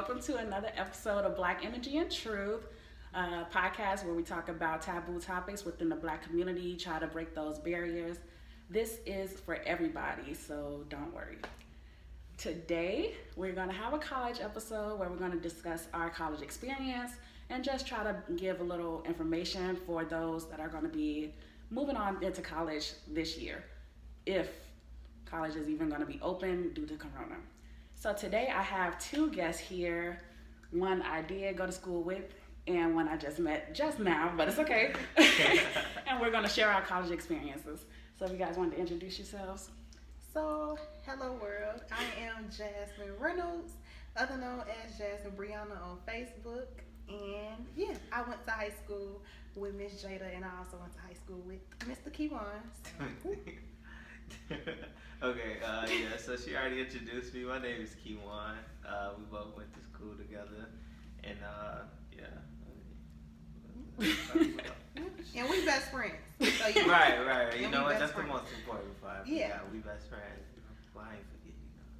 welcome to another episode of Black Energy and Truth, podcast where we talk about taboo topics within the Black community, try to break those barriers. This is for everybody, so don't worry. Today, we're going to have a college episode where we're going to discuss our college experience and just try to give a little information for those that are going to be moving on into college this year, if college is even going to be open due to Corona. So today I have two guests here. One I did go to school with and one I just met just now, but it's okay. And we're going to share our college experiences. So if you guys want to introduce yourselves. So, hello world, I am Jasmine Reynolds, other known as Jasmine Briana on Facebook. And yeah, I went to high school with Miss Jada, and I also went to high school with Mr. Kejuan. Okay, yeah, so she already introduced me. My name is Kejuan. We both went to school together, and And we best friends. So right. You know what? That's the most important part. Yeah, we best friends. Well, I ain't forget,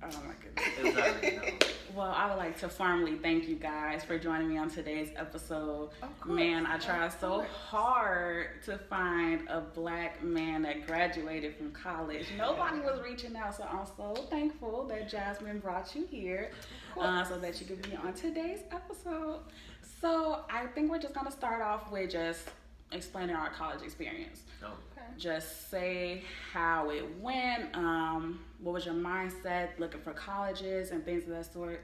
Oh my goodness. It was already known. Well, I would like to formally thank you guys for joining me on today's episode. Man, I tried so hard to find a Black man that graduated from college. Nobody was reaching out, so I'm so thankful that Jasmine brought you here so that you could be on today's episode. So I think we're just going to start off with just explaining our college experience. Okay. Just say how it went, what was your mindset looking for colleges and things of that sort.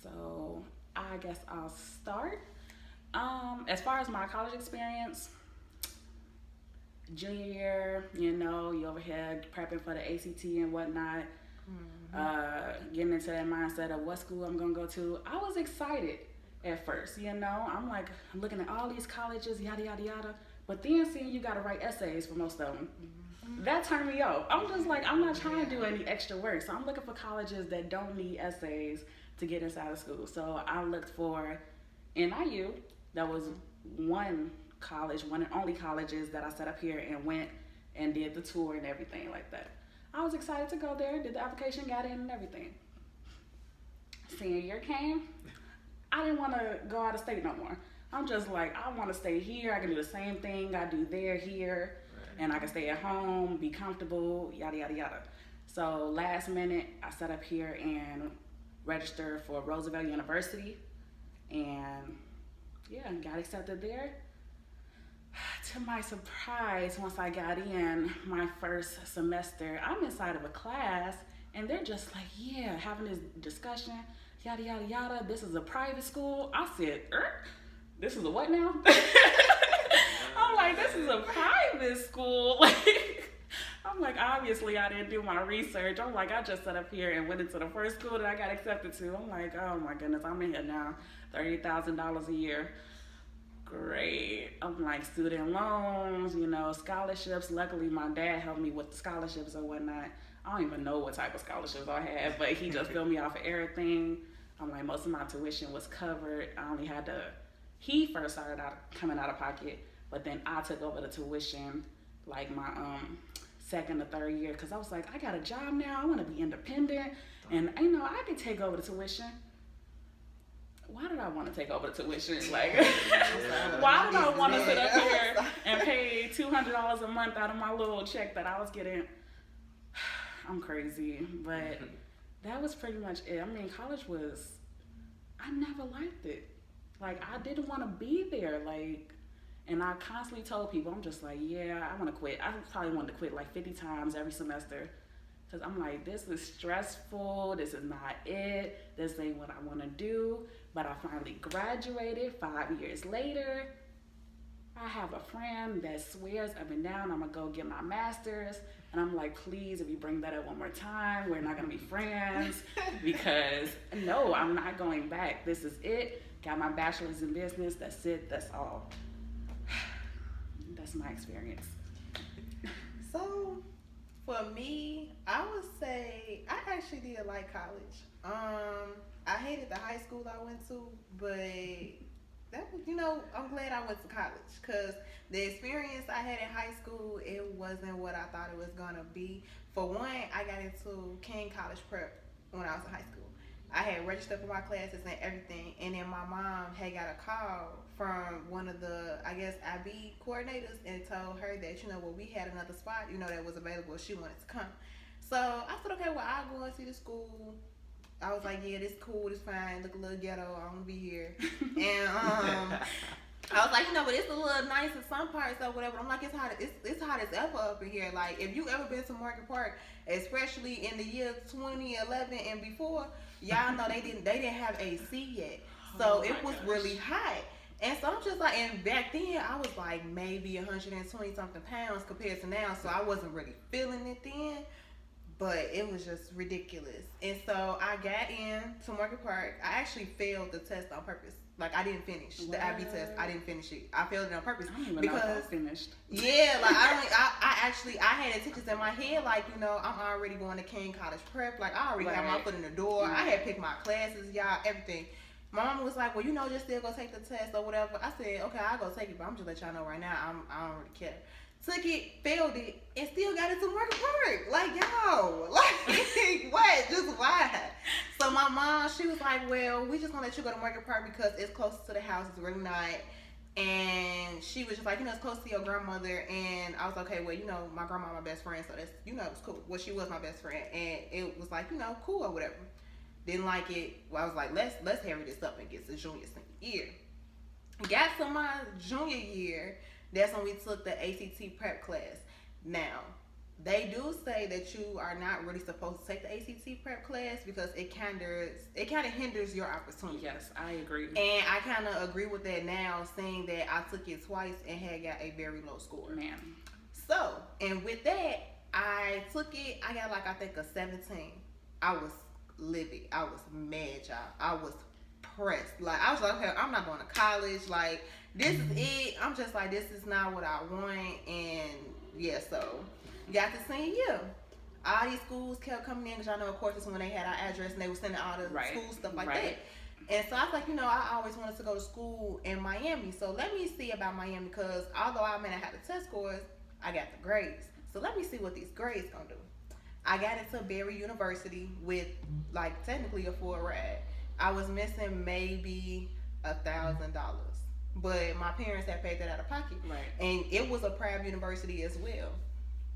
So I guess I'll start. As far as my college experience, junior year, you over here prepping for the ACT and whatnot, getting into that mindset of what school I'm going to go to. I was excited at first, I'm like, I'm looking at all these colleges, yada, yada, yada. But then seeing you got to write essays for most of them, that turned me off. I'm just like, I'm not trying to do any extra work. So I'm looking for colleges that don't need essays to get inside of school. So I looked for NIU. That was one college, one and only colleges that I set up here and went and did the tour and everything like that. I was excited to go there, did the application, got in and everything. Senior year came. I didn't want to go out of state no more. I'm just like, I want to stay here. I can do the same thing I do there, here, and I can stay at home, be comfortable, yada, yada, yada. So last minute, I set up here and registered for Roosevelt University, and yeah, got accepted there. To my surprise, once I got in my first semester, I'm inside of a class, and they're just like, yeah, having this discussion, yada, yada, yada. This is a private school. I said, this is a what now? I'm like, this is a private school. I'm like, obviously I didn't do my research. I'm like, I just set up here and went into the first school that I got accepted to. I'm like, oh my goodness, I'm in here now, $30,000 a year. Great. I'm like, student loans, scholarships. Luckily, my dad helped me with the scholarships and whatnot. I don't even know what type of scholarships I had, but he just filled me out for everything. I'm like, most of my tuition was covered. I only had to, he first started coming out of pocket, but then I took over the tuition like my second or third year, because I was like, I got a job now. I want to be independent, and I can take over the tuition. Why did I want to take over the tuition? Like, why did I want to sit up here and pay $200 a month out of my little check that I was getting? I'm crazy, but that was pretty much it. I mean, college was, I never liked it. Like, I didn't want to be there. Like, and I constantly told people, I'm just like, yeah, I want to quit. I probably wanted to quit like 50 times every semester. Because I'm like, this is stressful. This is not it. This ain't what I want to do. But I finally graduated 5 years later. I have a friend that swears up and down I'm going to go get my master's. And I'm like, please, if you bring that up one more time, we're not going to be friends. Because, no, I'm not going back. This is it. Got my bachelor's in business. That's it. That's all. That's my experience. So, for me, I would say I actually did like college. I hated the high school I went to, but that was, I'm glad I went to college, because the experience I had in high school, it wasn't what I thought it was going to be. For one, I got into King College Prep when I was in high school. I had registered for my classes and everything, and then my mom had got a call from one of the, I guess, IB coordinators and told her that, well, we had another spot, that was available if she wanted to come. So I said, okay, well, I'll go and see the school. I was like, yeah, this cool, this fine, look a little ghetto, I want to be here. And I was like, but it's a little nice in some parts or whatever. I'm like, it's hot as ever up in here. Like, if you ever been to Market Park, especially in the year 2011 and before, y'all know they didn't have AC yet. So it was really hot. And so I'm just like, and back then I was like maybe 120 something pounds compared to now. So I wasn't really feeling it then. But it was just ridiculous. And so I got in to Market Park. I actually failed the test on purpose. Like, I didn't finish the IB test. I didn't finish it. I failed it on purpose. I don't even know if I finished. Yeah, like, I had intentions in my head, like, I'm already going to King College Prep. Like, I already have my foot in the door. I had picked my classes, y'all, everything. My mama was like, well, just still go take the test or whatever. I said, okay, I'll go take it, but I'm just let y'all know right now, I don't really care. Took it, failed it, and still got into Market Park. Like, yo, like, what? Just why? So my mom, she was like, well, we just gonna let you go to Market Park because it's close to the house. It's really not. And she was just like, it's close to your grandmother. And I was like, okay, well, my grandma my best friend, so that's, it was cool. Well, she was my best friend, and it was like, cool or whatever. Didn't like it. Well, I was like, let's hurry this up and get to junior senior year. Got to my junior year. That's when we took the ACT prep class. Now, they do say that you are not really supposed to take the ACT prep class because it kind of hinders your opportunity. Yes, I agree. And I kind of agree with that now, seeing that I took it twice and had got a very low score. Man. So, and with that, I took it. I got I think a 17. I was livid. I was mad, y'all. I was pressed. Like, I was like, okay, I'm not going to college. Like, this is it. I'm just like, this is not what I want. And yeah, so got to senior year. All these schools kept coming in because y'all know, of course, it's when they had our address and they were sending all the school stuff like that. And so I was like, I always wanted to go to school in Miami. So let me see about Miami because although I had the test scores, I got the grades. So let me see what these grades gonna do. I got into Barry University with technically a full ride. I was missing maybe $1,000. But my parents had paid that out of pocket. Right. And it was a private university as well.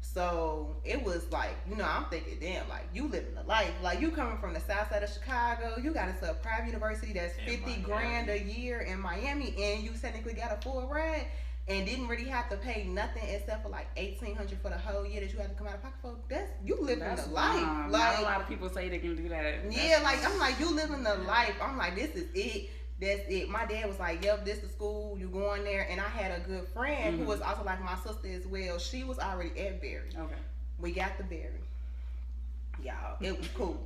So it was I'm thinking, damn, you living the life. Like, you coming from the south side of Chicago, you got into a private university that's $50,000 a year in Miami, and you technically got a full ride and didn't really have to pay nothing except for $1,800 for the whole year that you had to come out of pocket for. That's you living the life. Not a lot of people say they can do that. Yeah, I'm like, you living the life. I'm like, this is it. That's it. My dad was like, yep, this is school. You going there. And I had a good friend who was also like my sister as well. She was already at Barry. Okay. We got to Barry. Y'all, it was cool.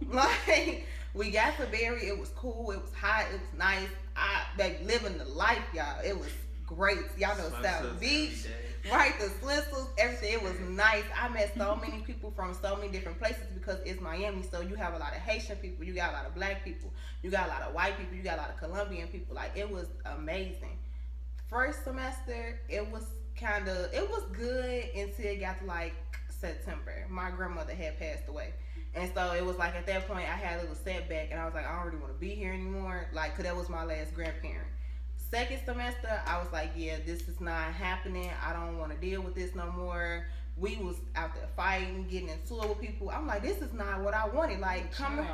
We got to Barry. It was cool. It was hot. It was nice. I living the life, y'all. It was great. Y'all know South Beach. Right, the Slizzles, everything. It was nice. I met so many people from so many different places because it's Miami. So you have a lot of Haitian people. You got a lot of black people. You got a lot of white people. You got a lot of Colombian people. It was amazing. First semester, it was good until it got to September. My grandmother had passed away. And so it was at that point, I had a little setback. And I was like, I don't really want to be here anymore. Because that was my last grandparent. Second semester, I was like, yeah, this is not happening. I don't want to deal with this no more. We was out there fighting, getting into it with people. I'm like, this is not what I wanted. Coming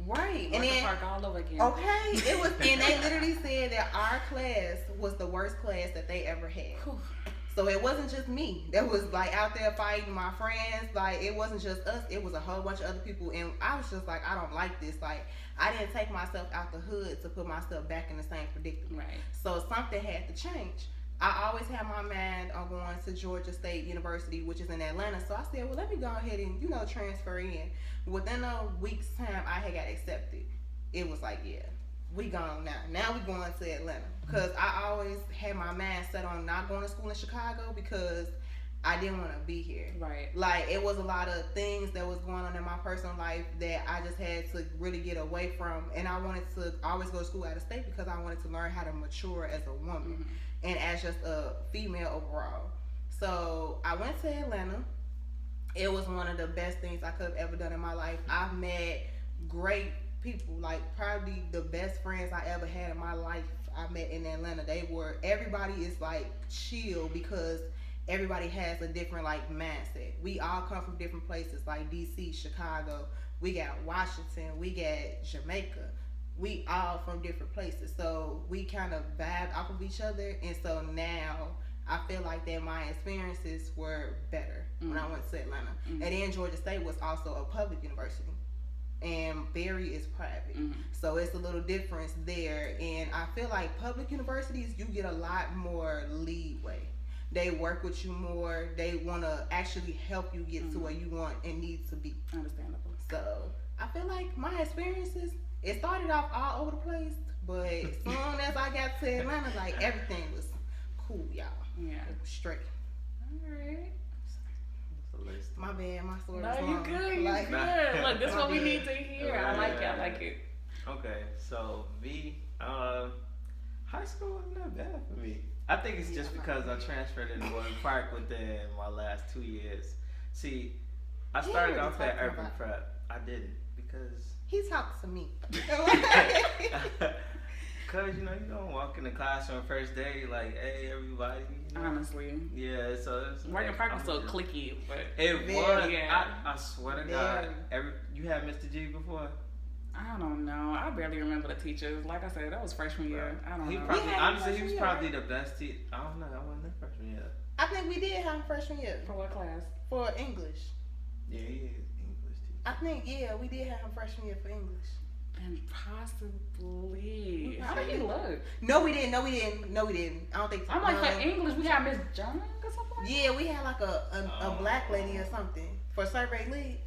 right. And then park all over again. Okay. It was, and they literally said that our class was the worst class that they ever had. So it wasn't just me that was out there fighting my friends. It wasn't just us. It was a whole bunch of other people. And I was just I don't like this. I didn't take myself out the hood to put myself back in the same predicament. Right. So something had to change. I always had my mind on going to Georgia State University, which is in Atlanta. So I said, well, let me go ahead and, transfer in. Within a week's time, I had got accepted. It was yeah, we gone now. Now we going to Atlanta. Because I always had my mind set on not going to school in Chicago because I didn't want to be here. Right. It was a lot of things that was going on in my personal life that I just had to really get away from. And I wanted to always go to school out of state because I wanted to learn how to mature as a woman and as just a female overall. So I went to Atlanta. It was one of the best things I could have ever done in my life. I've met great people. Like probably the best friends I ever had in my life I met in Atlanta. Everybody is like chill because everybody has a different like mindset. We all come from different places like DC, Chicago. We got Washington. We got Jamaica. We all from different places. So we kind of vibe off of each other. And so now I feel like that my experiences were better when I went to Atlanta. And then Georgia State was also a public university. And Berry is private. So it's a little difference there. And I feel like public universities, you get a lot more leeway. They work with you more. They want to actually help you get to where you want and need to be. Understandable. So I feel like my experiences, it started off all over the place. But as soon as I got to Atlanta, like everything was cool, y'all. Yeah. It was straight. Alright. My bad, my story No, was you long. good, you Like, good. Look, this is what we bad. need to hear. I like it, I like it. Okay, so me, high school wasn't that bad for me. I think it's just because I transferred into Warren Park within my last 2 years. See, I started off at Urban Prep. I didn't because he talked to me. Cause you don't walk in the classroom first day like, hey everybody. Honestly. Yeah, so it's Warren like, Park was so cliquey, but it Very, was. yeah. I swear to God, you had Mr. G before. I don't know. I barely remember the teachers. Like I said, that was freshman year. I don't He know. probably, honestly, he was freshman probably the best teacher. I don't know. I wasn't there freshman year. I think we did have him freshman year For what class? for English. Yeah, he is English teacher. I think, we did have him freshman year for English. And possibly. How did he look? No, we didn't. I don't think so. I'm like, for English, we had Miss John or something like that? Yeah, we had like a black lady or something for survey lead.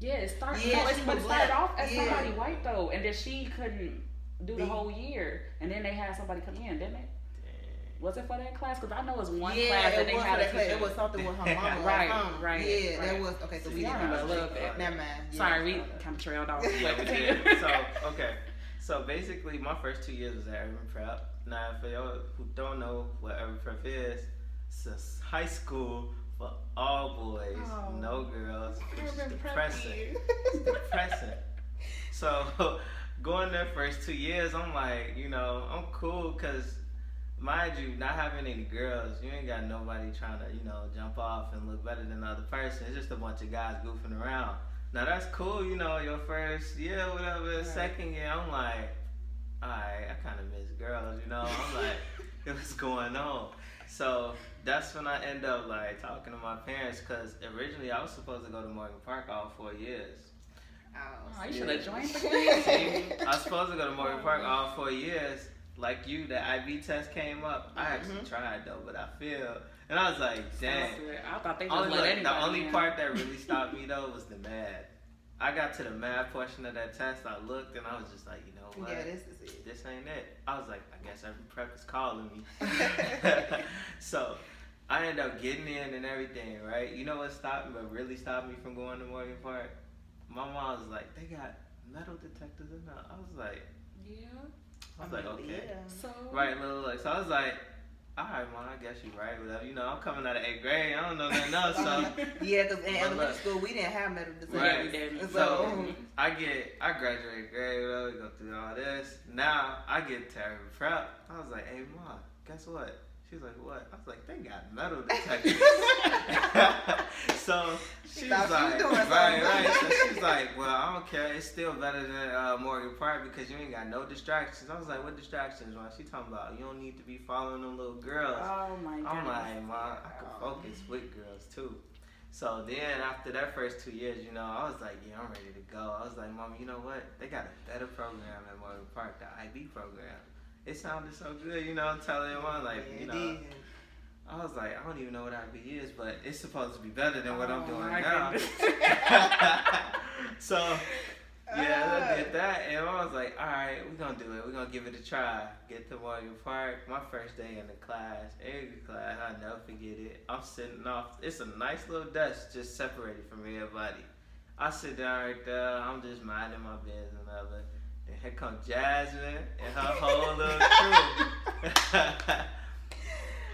Yeah, it started, Yeah, no, she but was it started black. off as Yeah. somebody white though, and then she couldn't do the Be- whole year, and then they had somebody come in, didn't they? Dang. Was it for that class? Because I know it's one Yeah, class that it they was had for a that class. teacher. It was something with her mama. Right, or something. right, Yeah, right. that was okay. So we See, I didn't remember have a little bit. Never mind. Yeah. Sorry, we kind of trailed off. Yeah, But we continue. did. So, okay. So basically, my first 2 years was at Urban Prep. Now, for y'all who don't know what Urban Prep is, it's a high school for all boys, Oh. no girls, which is Urban depressing. Preppy. It's depressing. So, going there first 2 years, I'm like, I'm cool because, mind you, not having any girls, you ain't got nobody trying to, jump off and look better than the other person. It's just a bunch of guys goofing around. Now that's cool, your first year, whatever, Right. second year, I'm like, alright, I kind of miss girls, I'm like, what's going on? So that's when I end up like talking to my parents because originally I was supposed to go to Morgan Park all 4 years. Oh, you should have joined the See, I was supposed to go to Morgan Park all 4 years. Like you, the IB test came up. I actually tried though, but I failed. And I was like, dang. I thought they just Only, let anybody the only in. part that really stopped me though was the math. I got to the math portion of that test. I looked and I was just like, you know what? Yeah, this is it. This ain't it. I was like, I guess every prep is calling me. So I ended up getting in and everything, right? You know what stopped me, but really stopped me from going to Morgan Park? My mom was like, they got metal detectors in there. I was like, Yeah. I was like, okay. Yeah. So. Right, look. So I was like, alright, Mom, I guess you're right, whatever. I'm coming out of 8th grade. I don't know nothing else, so. Yeah, because in But elementary look. school we didn't have metal detectors. Yeah, we didn't. So I graduated grade, whatever, we go through all this. Now I get to Urban Prep. I was like, hey Mom, guess what? She was like, what? I was like, they got metal detectors. So she's thought she was like, doing right. something. So she's like, well, I don't care. It's still better than Morgan Park because you ain't got no distractions. I was like, what distractions? She talking about you don't need to be following them little girls. Oh my god. I'm like, Mom, I can focus with girls too. So then after that first 2 years, I was like, yeah, I'm ready to go. I was like, Mom, you know what? They got a better program at Morgan Park, the IB program. It sounded so good, telling everyone like, Yeah, it did. I was like, I don't even know what IB is, but it's supposed to be better than what I'm Oh, doing my now. goodness. So yeah, I did that, and I was like, all right, we're gonna do it. We're gonna give it a try. Get to Morgan Park. My first day in the class, every class, I'll never forget it. I'm sitting off. It's a nice little desk just separated from everybody. I sit down right there. I'm just minding my business and whatever. And here comes Jasmine and her whole little crew.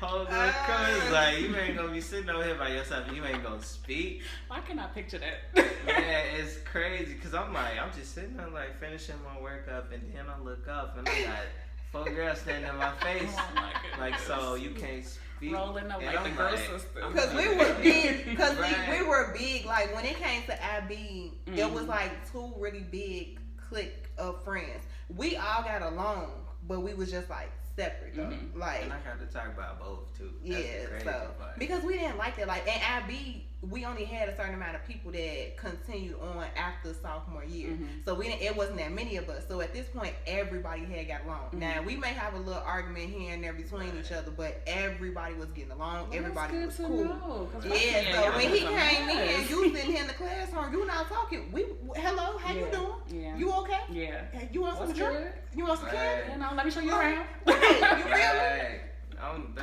whole good crew is like, you ain't gonna be sitting over here by yourself and you ain't gonna speak. Why can I picture that? Man, it's crazy because I'm just sitting there like finishing my work up and then I look up and I got 4 girls standing in my face. Oh my goodness. Like, so you can't speak. Rolling up And like I'm the girl sister. Because we were big. Because Right. we were big. Like, when it came to IB, it was like 2 really big clique of friends. We all got along, but we was just like separate though. Like, and I got to talk about both too. That's yeah, the crazy so part. because we didn't like that. Like, in IB, we only had a certain amount of people that continued on after sophomore year. So it wasn't that many of us. So at this point, everybody had got along. Now we may have a little argument here and there between each other, but everybody was getting along. Well, everybody was that's good to cool. know, 'cause Yeah. So when he came in, mess. you sitting here in the classroom, you not talking. Hello, how you doing? Yeah. You okay? Yeah. Hey, you want some What's drink? good? You want some candy? You know, let me show you around. Right, you feel me? Right.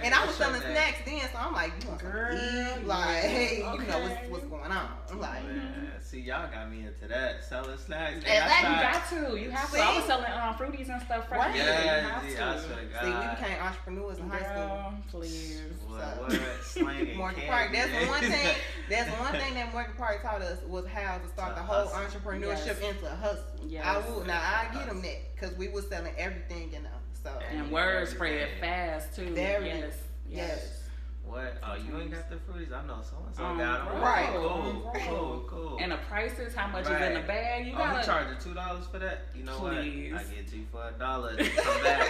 And I was selling snacks then, so I'm like, you want some Girl, to eat? Like, yeah. hey, you know Okay. what's going on? I'm like, Man, see, y'all got me into that selling snacks. Yeah, You got to. You have to. I was See? selling fruities and stuff. Right. You Yeah, have see, to. I swear to God. see, we became entrepreneurs in high school. Girl, please. What? Slanging Morgan candy. Park. That's one thing. That's one thing that Morgan Park taught us was how to start To the whole hustle. entrepreneurship Yes. into a hustle. Yes. I would. Now I get them that because we was selling everything, you know. So And word spread fast too. Very. Yes. What? Oh, you ain't got the fruities? I know so and so Um, got them. right. Cool. And the prices, how much is in Right. the bag? You Oh, gotta. he charging $2 for that? You know Please. what? I get you for $1 to come back.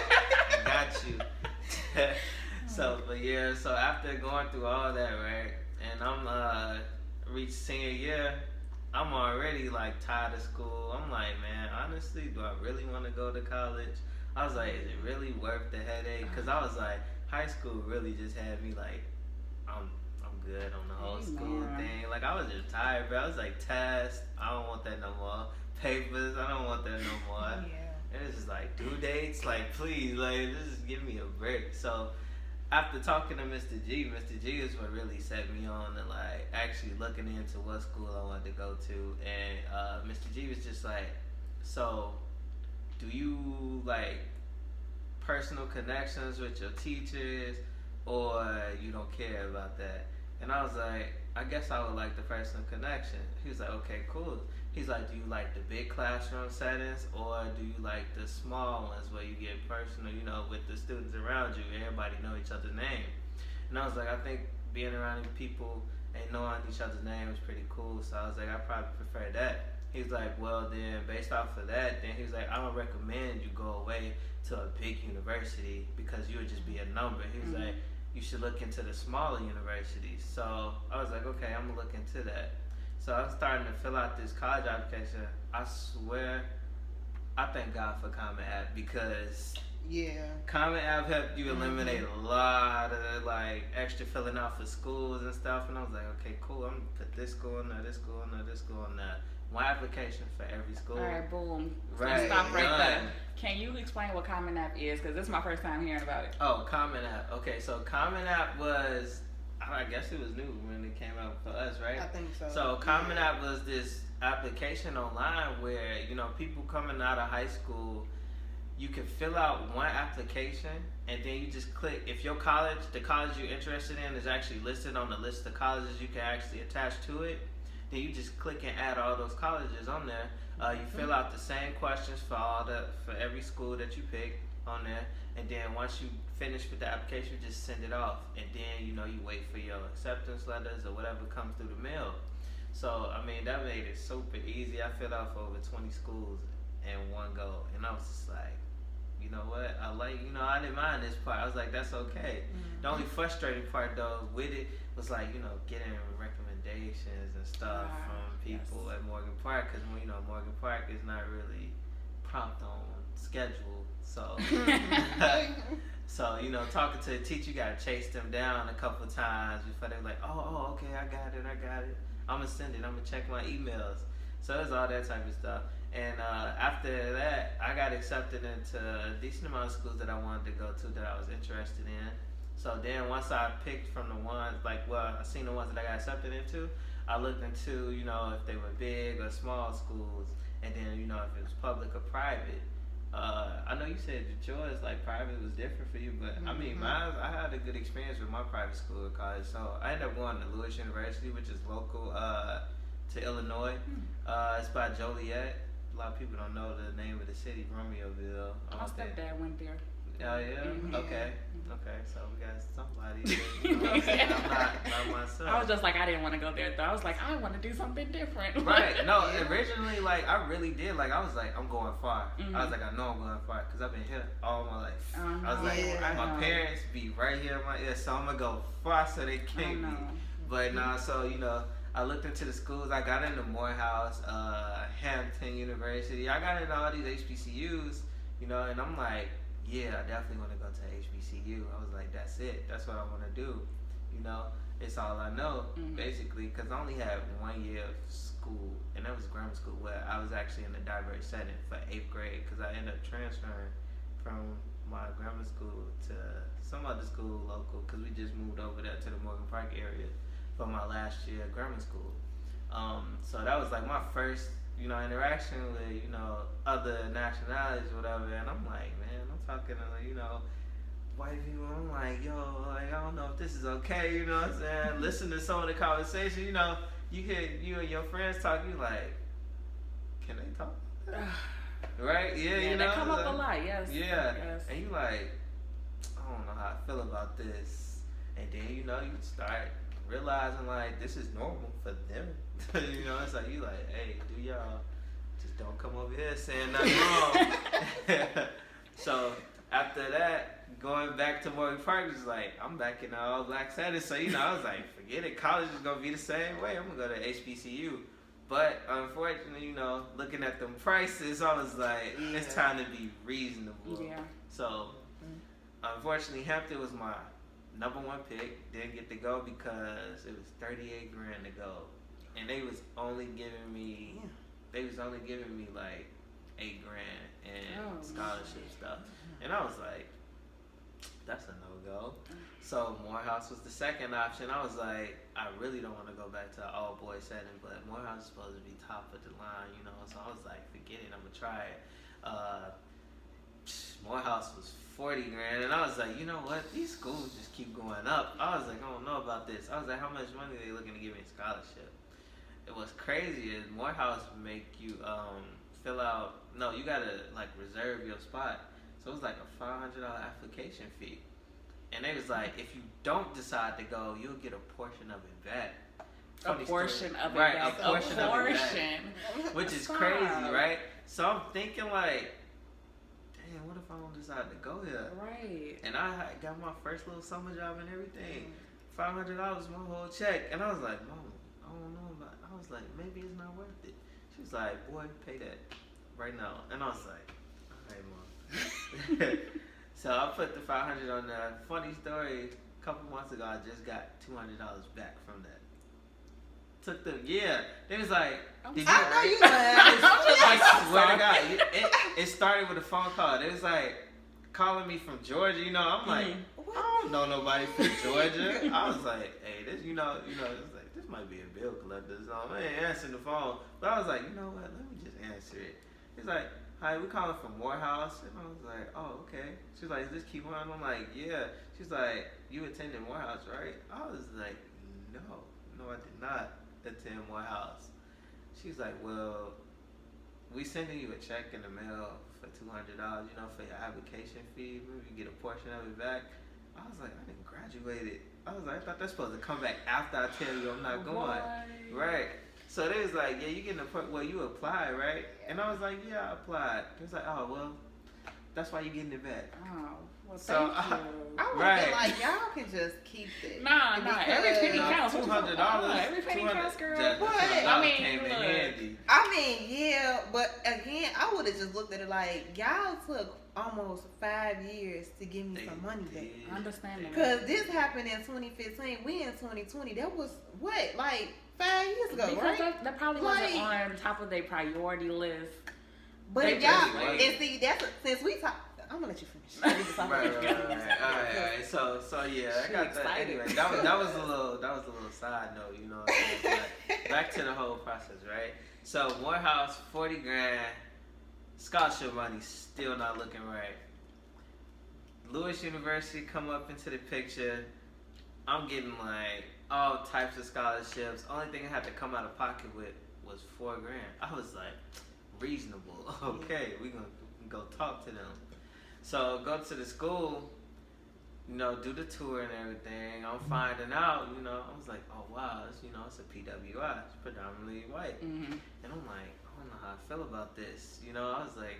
I got you. So, but yeah, so after going through all that, right, and I'm reached senior year, I'm already like tired of school. I'm like, man, honestly, do I really want to go to college? I was like, is it really worth the headache? Because I was like, high school really just had me like, I'm good on the whole school Amen. thing. Like, I was just tired, bro. I was like, tests, I don't want that no more. Papers, I don't want that no more. yeah. And it's just like, due dates, like, please, like, just give me a break. So, after talking to Mr. G is what really set me on to, like, actually looking into what school I wanted to go to. And Mr. G was just like, so, do you, like, personal connections with your teachers, or you don't care about that? And I was like, I guess I would like the personal connection. He was like, okay, cool. He's like, do you like the big classroom settings, or do you like the small ones where you get personal, you know, with the students around you, everybody know each other's name? And I was like, I think being around people and knowing each other's name is pretty cool. So I was like, I probably prefer that. He's like, well then, based off of that, then he was like, I don't recommend you go away to a big university because you would just be a number. He was like, you should look into the smaller universities. So I was like, okay, I'm gonna look into that. So I'm starting to fill out this college application. I swear, I thank God for Common App, because Yeah. Common App helped you eliminate a lot of like extra filling out for schools and stuff. And I was like, okay, cool. I'm gonna put this school in there, this school in there, this school in there. One application for every school. All right, boom. Right. Stop right Done. there. Can you explain what Common App is? Because this is my first time hearing about it. Oh, Common App. Okay, so Common App was, I guess it was new when it came out for us, right? I think so. So Common App was this application online where, you know, people coming out of high school, you can fill out one application and then you just click, if your college, the college you're interested in is actually listed on the list of colleges you can actually attach to it, then you just click and add all those colleges on there. You fill out the same questions for every school that you pick on there, and then once you finish with the application, you just send it off, and then you know you wait for your acceptance letters or whatever comes through the mail. So I mean that made it super easy. I filled out for over 20 schools in one go, and I was just like, you know what? I didn't mind this part. I was like, that's okay. The only frustrating part though with it was like, you know, getting recommendations and stuff from people at Morgan Park, because you know Morgan Park is not really prompt on schedule. So, so you know, talking to a teacher, you gotta chase them down a couple of times before they're like, oh, okay, I got it. I'm gonna send it. I'm gonna check my emails. So it was all that type of stuff. And after that, I got accepted into a decent amount of schools that I wanted to go to, that I was interested in. So then once I picked from the ones, I seen the ones that I got accepted into, I looked into, you know, if they were big or small schools, and then, you know, if it was public or private. I know you said the choice, like private was different for you, but I mean, I had a good experience with my private school at college. So I ended up going to Lewis University, which is local to Illinois. It's by Joliet. A lot of people don't know the name of the city, Romeoville. My stepdad went there. Oh yeah. Okay. So we got somebody. You know what I'm saying? I'm not myself. I was just like, I didn't want to go there though. I was like, I want to do something different. Right. No, originally, like, I really did. Like, I was like, I'm going far. I was like, I know I'm going far because I've been here all my life. I was like, my parents be right here in my ear, so I'm going to go far so they can't be. But nah, so, you know, I looked into the schools. I got into Morehouse, Hampton University. I got into all these HBCUs, you know, and I'm like, yeah, I definitely want to go to HBCU. I was like, that's it. That's what I want to do. You know, it's all I know, basically, because I only had 1 year of school, and that was grammar school, where I was actually in a diverse setting for 8th grade, because I ended up transferring from my grammar school to some other school local, because we just moved over there to the Morgan Park area for my last year of grammar school. So that was like my first, you know, interaction with, you know, other nationalities or whatever, and I'm like, man, I'm talking to, you know, white people. I'm like, yo, like, I don't know if this is okay, you know what I'm saying? Listen to some of the conversation, you know, you hear you and your friends talk, you like, can they talk? Right? Yeah, you know. They come up a lot, yes. Yeah. Yes. And you like, I don't know how I feel about this. And then, you know, you start realizing like this is normal for them. You know, it's like you like, hey, do y'all just don't come over here saying nothing wrong. So after that, going back to Morgan Park was like, I'm back in the all black setting. So, you know, I was like, forget it. College is gonna be the same way. I'm gonna go to HBCU. But unfortunately, you know, looking at them prices, I was like, it's time to be reasonable. Yeah. So unfortunately, Hampton was my number one pick. Didn't get to go because it was $38,000 to go, and they was only giving me like $8,000 in scholarship stuff, and I was like, that's a no-go. So Morehouse was the second option. I was like, I really don't want to go back to an all-boys setting, but Morehouse is supposed to be top of the line, you know. So I was like, forget it, I'm gonna try it. Morehouse was $40,000, and I was like, you know what? These schools just keep going up. I was like, I don't know about this. I was like, how much money are they looking to give me in scholarship? It was crazy. Is Morehouse make you fill out? No, you gotta like reserve your spot. So it was like a $500 application fee. And they was like, if you don't decide to go, you'll get a portion of it back. A portion of it back. Right, a portion of it back. Which is crazy, right? So I'm thinking like, damn, what if I don't decide to go here? Right. And I got my first little summer job and everything. $500 my whole check. And I was like, Mom, I don't know about it. I was like, maybe it's not worth it. She was like, boy, pay that right now. And I was like, all right, Mom. So I put the $500 on there. Funny story, a couple months ago, I just got $200 back from that. Took the, they was like, did you? I know you I swear to God, it started with a phone call. They was like, calling me from Georgia, you know. I'm like, I don't know nobody from Georgia. I was like, hey, this, you know, it's like, this might be a bill collector. So I ain't answering the phone. But I was like, you know what, let me just answer it. He's like, hi, we calling from Morehouse. And I was like, oh, okay. She was like, is this Kejuan? I'm like, yeah. She's like, you attended Morehouse, right? I was like, no, I did not attend Morehouse. She's like, well, we sending you a check in the mail for $200, you know, for your application fee. Maybe you get a portion of it back. I was like, I didn't graduate. I was like, I thought that's supposed to come back after I tell you I'm not going. Right. So they was like, yeah, you getting the point where you applied, right? And I was like, yeah, I applied. They was like, oh, well, that's why you getting it back. Oh, well, so, thank you. I would feel like y'all can just keep it. Nah, every penny counts. $200. Every penny counts, girl. But I mean, came in handy. I mean, yeah, but again, I would have just looked at it like, y'all took almost 5 years to give me some money back. I understand that. Because this happened in 2015. We in 2020. That was, what, like 5 years ago, because right? that probably wasn't on top of their priority list. But if y'all, and see, that's, since we talk, I'm gonna let you finish. Right. All right. So yeah, I got that. Anyway, that was a little side note, you know what I'm saying? But back to the whole process, right? So Morehouse, $40,000, scholarship money still not looking right. Lewis University come up into the picture. I'm getting like all types of scholarships. Only thing I had to come out of pocket with was $4,000. I was like, reasonable. Okay, we can go talk to them. So go to the school, do the tour and everything. I'm finding out, I was like, oh wow, it's a PWI, it's predominantly white. Mm-hmm. And I'm like, I don't know how I feel about this. I was like,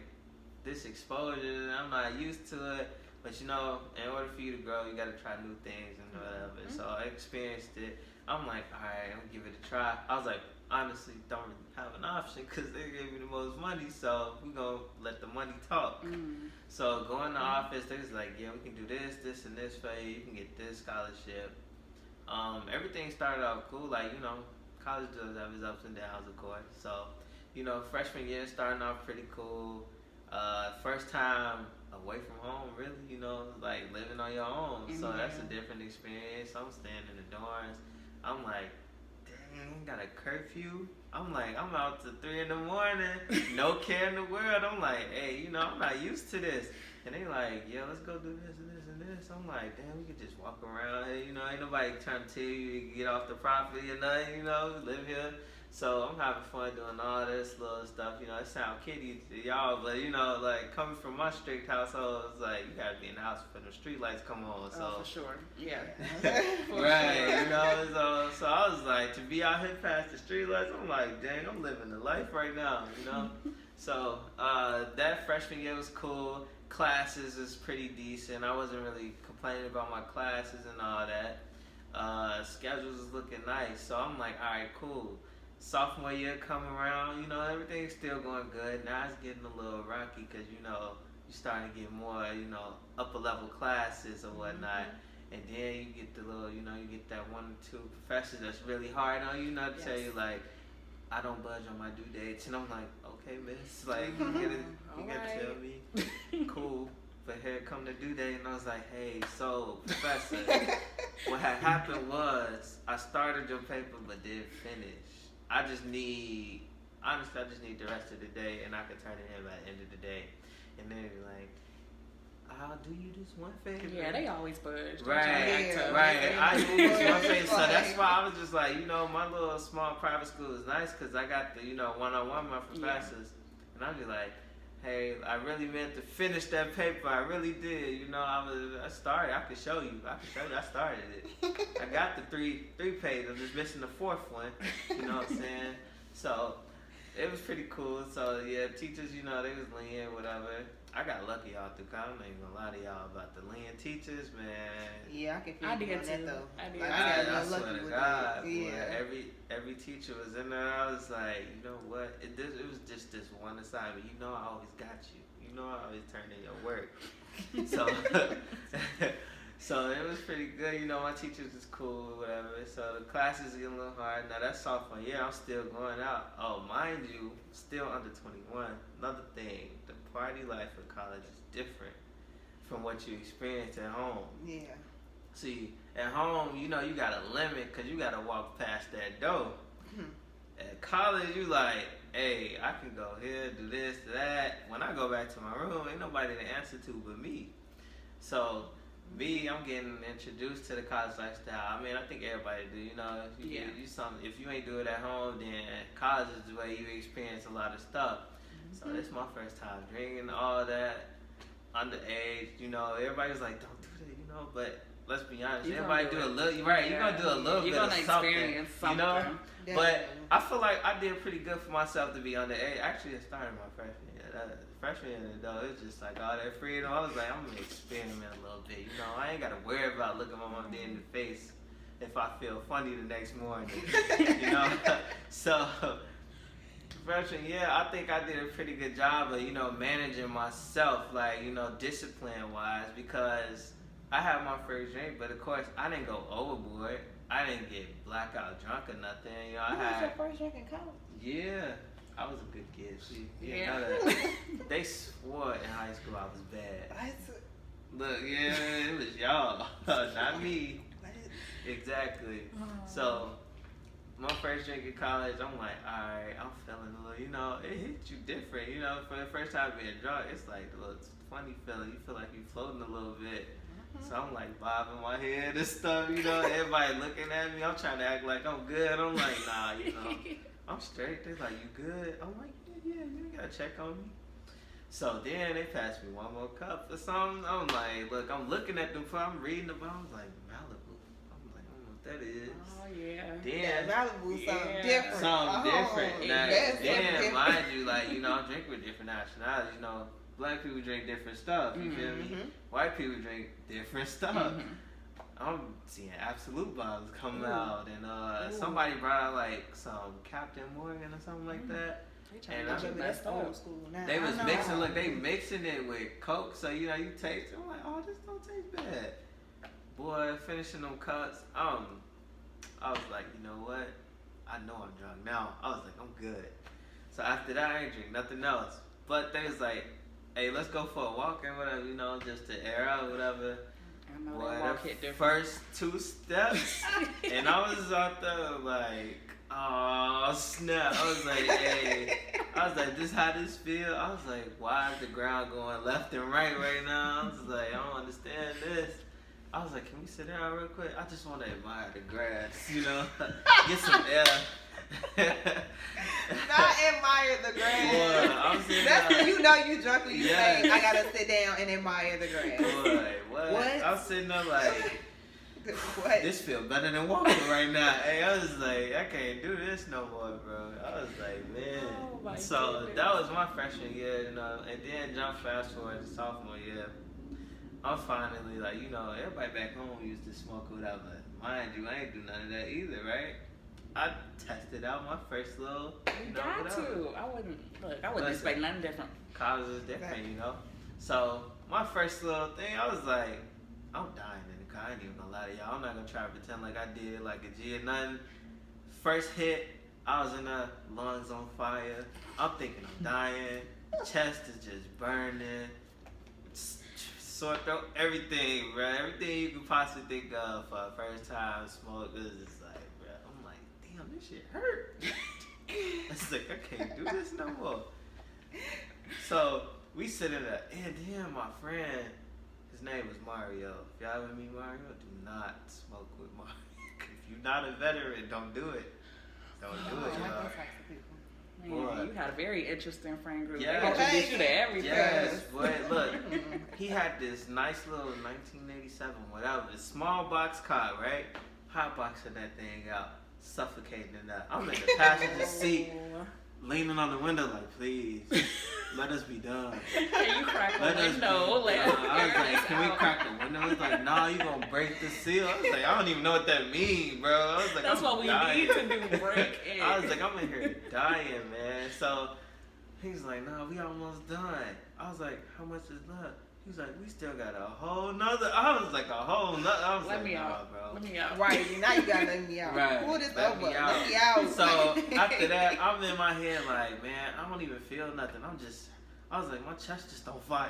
this exposure, I'm not used to it. But in order for you to grow, you gotta try new things and whatever. Mm-hmm. So I experienced it. I'm like, alright, I'm gonna give it a try. I was like, honestly, don't really have an option because they gave me the most money, so we gonna let the money talk. Mm-hmm. So go in the office, they was like, yeah, we can do this, this, and this for you. You can get this scholarship. Everything started out cool, like, college does have its ups and downs, of course. So, freshman year starting off pretty cool. First time away from home, really, like living on your own. Mm-hmm. So that's a different experience. I'm staying in the dorms. I'm like, dang, got a curfew. I'm like, I'm out to 3 in the morning, no care in the world. I'm like, hey, I'm not used to this. And they like, yeah, let's go do this and this and this. I'm like, damn, we could just walk around here, ain't nobody trying to tell you to get off the property or nothing, live here. So I'm having fun doing all this little stuff, it sound kiddie to y'all, but like coming from my strict household, it's like you gotta be in the house for the street lights come on. So for sure, yeah, for right, sure. So I was like, to be out here past the street lights, I'm like, dang, I'm living the life right now, So that freshman year was cool. Classes is pretty decent. I wasn't really complaining about my classes and all that. Schedules is looking nice, so I'm like, all right, cool. Sophomore year coming around, everything's still going good. Now it's getting a little rocky because, you're starting to get more, upper level classes or whatnot. Mm-hmm. And then you get the little, you get that 1 or 2 professors that's really hard on you, to tell you, like, I don't budge on my due dates. And I'm like, okay, miss, like, you gotta tell me. Cool. But here come the due date, and I was like, hey, so, professor, what had happened was I started your paper but didn't finish. I just need the rest of the day, and I can turn it in by the end of the day. And then they're like, I'll do you this one favor. Yeah, they always budge. Right. I do this one favor. So that's why I was just like, my little small private school is nice because I got the, one-on-one with my professors. Yeah. And I'd be like, hey, I really meant to finish that paper. I really did. I started. I could show you. I started it. I got the three page. I'm just missing the 4th one. You know what I'm saying? So it was pretty cool. So yeah, teachers, they was lenient, whatever. I got lucky all through college. I'm not even gonna lie to y'all about the lenient teachers, man. Yeah, I can feel you on that though. I swear to God, yeah. Every teacher was in there. I was like, you know what? It was just this one assignment. I always got you. I always turn in your work. So it was pretty good. My teachers was cool, whatever. So the classes get a little hard. Now that's sophomore year. I'm still going out. Oh, mind you, still under 21. Another thing, the party life of college is different from what you experience at home. Yeah. See, at home, you got a limit because you got to walk past that door. At college, you like, hey, I can go here, do this, do that. When I go back to my room, ain't nobody to answer to but me. So, I'm getting introduced to the college lifestyle. I mean, I think everybody do. If you ain't do it at home, then college is the way you experience a lot of stuff. So this is my first time drinking all that, underage. Everybody's like, don't do that, but let's be honest, everybody do a little, right? You're gonna do a little bit of something, experience something. But I feel like I did pretty good for myself to be underage. Actually, it started my freshman year. Freshman year, though, it's just like all that freedom. I was like, I'm gonna experiment a little bit. I ain't gotta worry about looking my mom dead in the face if I feel funny the next morning. So freshman year, I think I did a pretty good job of managing myself, like discipline wise, because I had my first drink, but of course I didn't go overboard. I didn't get blackout drunk or nothing. Was your first drink in college? Yeah. I was a good kid. See, they swore in high school I was bad. Look, yeah, it was y'all, not me. Exactly. So my first drink in college, I'm like, alright, I'm feeling a little, you know, it hits you different. You know, for the first time being drunk, it's like a little funny feeling. You feel like you're floating a little bit. So I'm like bobbing my head and stuff, you know, everybody looking at me. I'm trying to act like I'm good. I'm like, nah, you know, I'm straight. They're like, you good? I'm like, yeah, you ain't gotta check on me. So then they passed me one more cup or something. I'm like, look, I'm looking at them, I'm reading about, I'm like, Malibu. I'm like, I don't know what that is. Oh, yeah. Yeah, Then, Malibu something different. something different. Now, that's then, different. mind you, like, you know, I drink with different nationalities. You know, black people drink different stuff. You feel me? White people drink different stuff. I'm seeing Absolute bottles come out, and somebody brought out like some Captain Morgan or something like that. And That's old school now. they was mixing, look, they mixing it with Coke, so you know you taste it. I'm like, oh, this don't taste bad. Boy, finishing them cuts, I was like, you know what? I know I'm drunk now. I was like, I'm good. So after that, I ain't drink nothing else. But they was like, hey, let's go for a walk and whatever, you know, just to air out, whatever. I know Boy, that walk hit the different. first 2 steps, and I was out there like, oh snap! I was like, hey, I was like, this how this feel? I was like, why is the ground going left and right now? I was like, I don't understand this. I was like, can we sit down real quick? I just want to admire the grass, you know, get some air. Not admire the grass. Boy, I'm sitting That's down. when you know you drunk when you Yes. say, I gotta sit down and admire the grass. Boy, what? I'm sitting there like, What? this feel better than walking right now. Hey, I was like, I can't do this no more, bro. I was like, man. Oh, my So goodness. that was my freshman year, you know, and then jump fast forward to sophomore year. I'm finally like, you know, everybody back home used to smoke whatever. Mind you, I ain't do none of that either, right? I tested out my first little, You you know, got whatever. to. I wouldn't Listen. expect nothing different. College is different, you know. So my first little thing, I was like, I'm dying in the car. I ain't even gonna lie to y'all. I'm not gonna try to pretend like I did like a G or nothing. First hit, I was in the lungs on fire. I'm thinking I'm dying. Chest is just burning. Sore throat, everything, bro. Everything you could possibly think of for a first time smoke. It was just like, bro. I'm like, damn, this shit hurt. It's like, I can't do this no more. So we sit in there, and then my friend, his name was Mario. If y'all ever meet Mario, do not smoke with Mario. If you're not a veteran, don't do it. Don't do it, y'all. Man, Boy. you had a very interesting friend group. Yeah. They introduced you to everything. Yes, boy, look, he had this nice little 1987, whatever, this small box car, right? Hot boxing that thing out, suffocating in that. I'm in the passenger seat, leaning on the window like, please, let us be done. And you crack the Let us be window. done. I was like, can we crack the window? He was like, nah, you gonna break the seal. I was like, I don't even know what that means, bro. I was like, That's I'm what we dying. need to do, break it. I was like, I'm in here dying, man. So he's like, nah, we almost done. I was like, how much is left? He was like, we still got a whole nother. I was like, a whole nother. I was Let like, me nah, out. bro. Let me out. Right, now you gotta let me out. Right. Pull this Let over. me out. Let me out. So after that, I'm in my head like, man, I don't even feel nothing. I was like, my chest just on fire.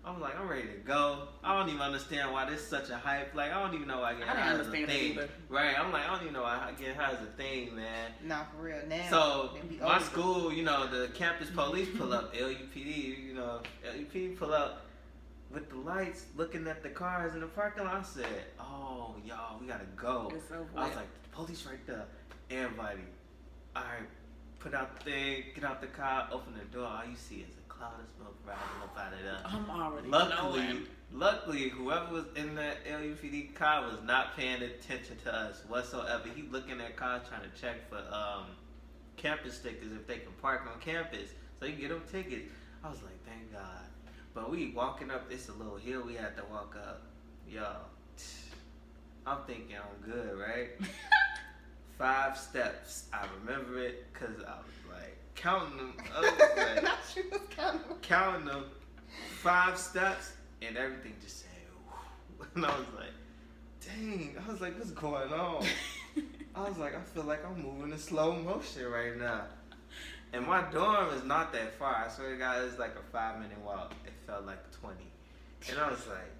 I'm like, I'm ready to go. I don't even understand why this is such a hype. Like, I don't even know why getting I didn't high is a understand it thing. either. Right? I'm like, I don't even know why getting high is a thing, man. Nah, for real. Now. So then we my older. school, you know, the campus police pull up, LUPD, you know, LUPD pull up with the lights, looking at the cars in the parking lot. I said, oh, y'all, we gotta go. It's over I was with. like, the police right there. Everybody, all right, put out the thing, get out the car, open the door. All you see is a cloud of smoke rising up out of there. I'm already knowing. Luckily, whoever was in that LUPD car was not paying attention to us whatsoever. He looking at cars trying to check for campus stickers if they can park on campus, so you can get them tickets. I was like, thank God. But we walking up, it's a little hill we had to walk up. Y'all, I'm thinking I'm good, right? 5 steps. I remember it because I was like counting them. I was like, Not you was counting them 5 steps, and everything just said, whew. And I was like, dang. I was like, what's going on? I was like, I feel like I'm moving in slow motion right now. And my dorm is not that far. I swear to God, it's like a 5-minute walk. It felt like 20. And I was like,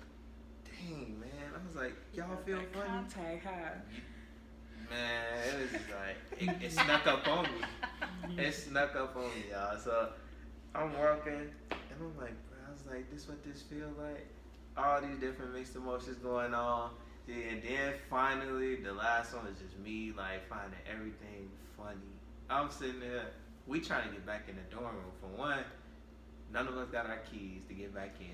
dang, man. I was like, y'all feel That funny? contact high. Man, it was just like, it snuck up on me. It snuck up on me, y'all. So I'm working, and I'm like, bro, I was like, this what this feel like? All these different mixed emotions going on. Yeah, and then finally, the last one was just me, like, finding everything funny. I'm sitting there, we trying to get back in the dorm room. For one, none of us got our keys to get back in.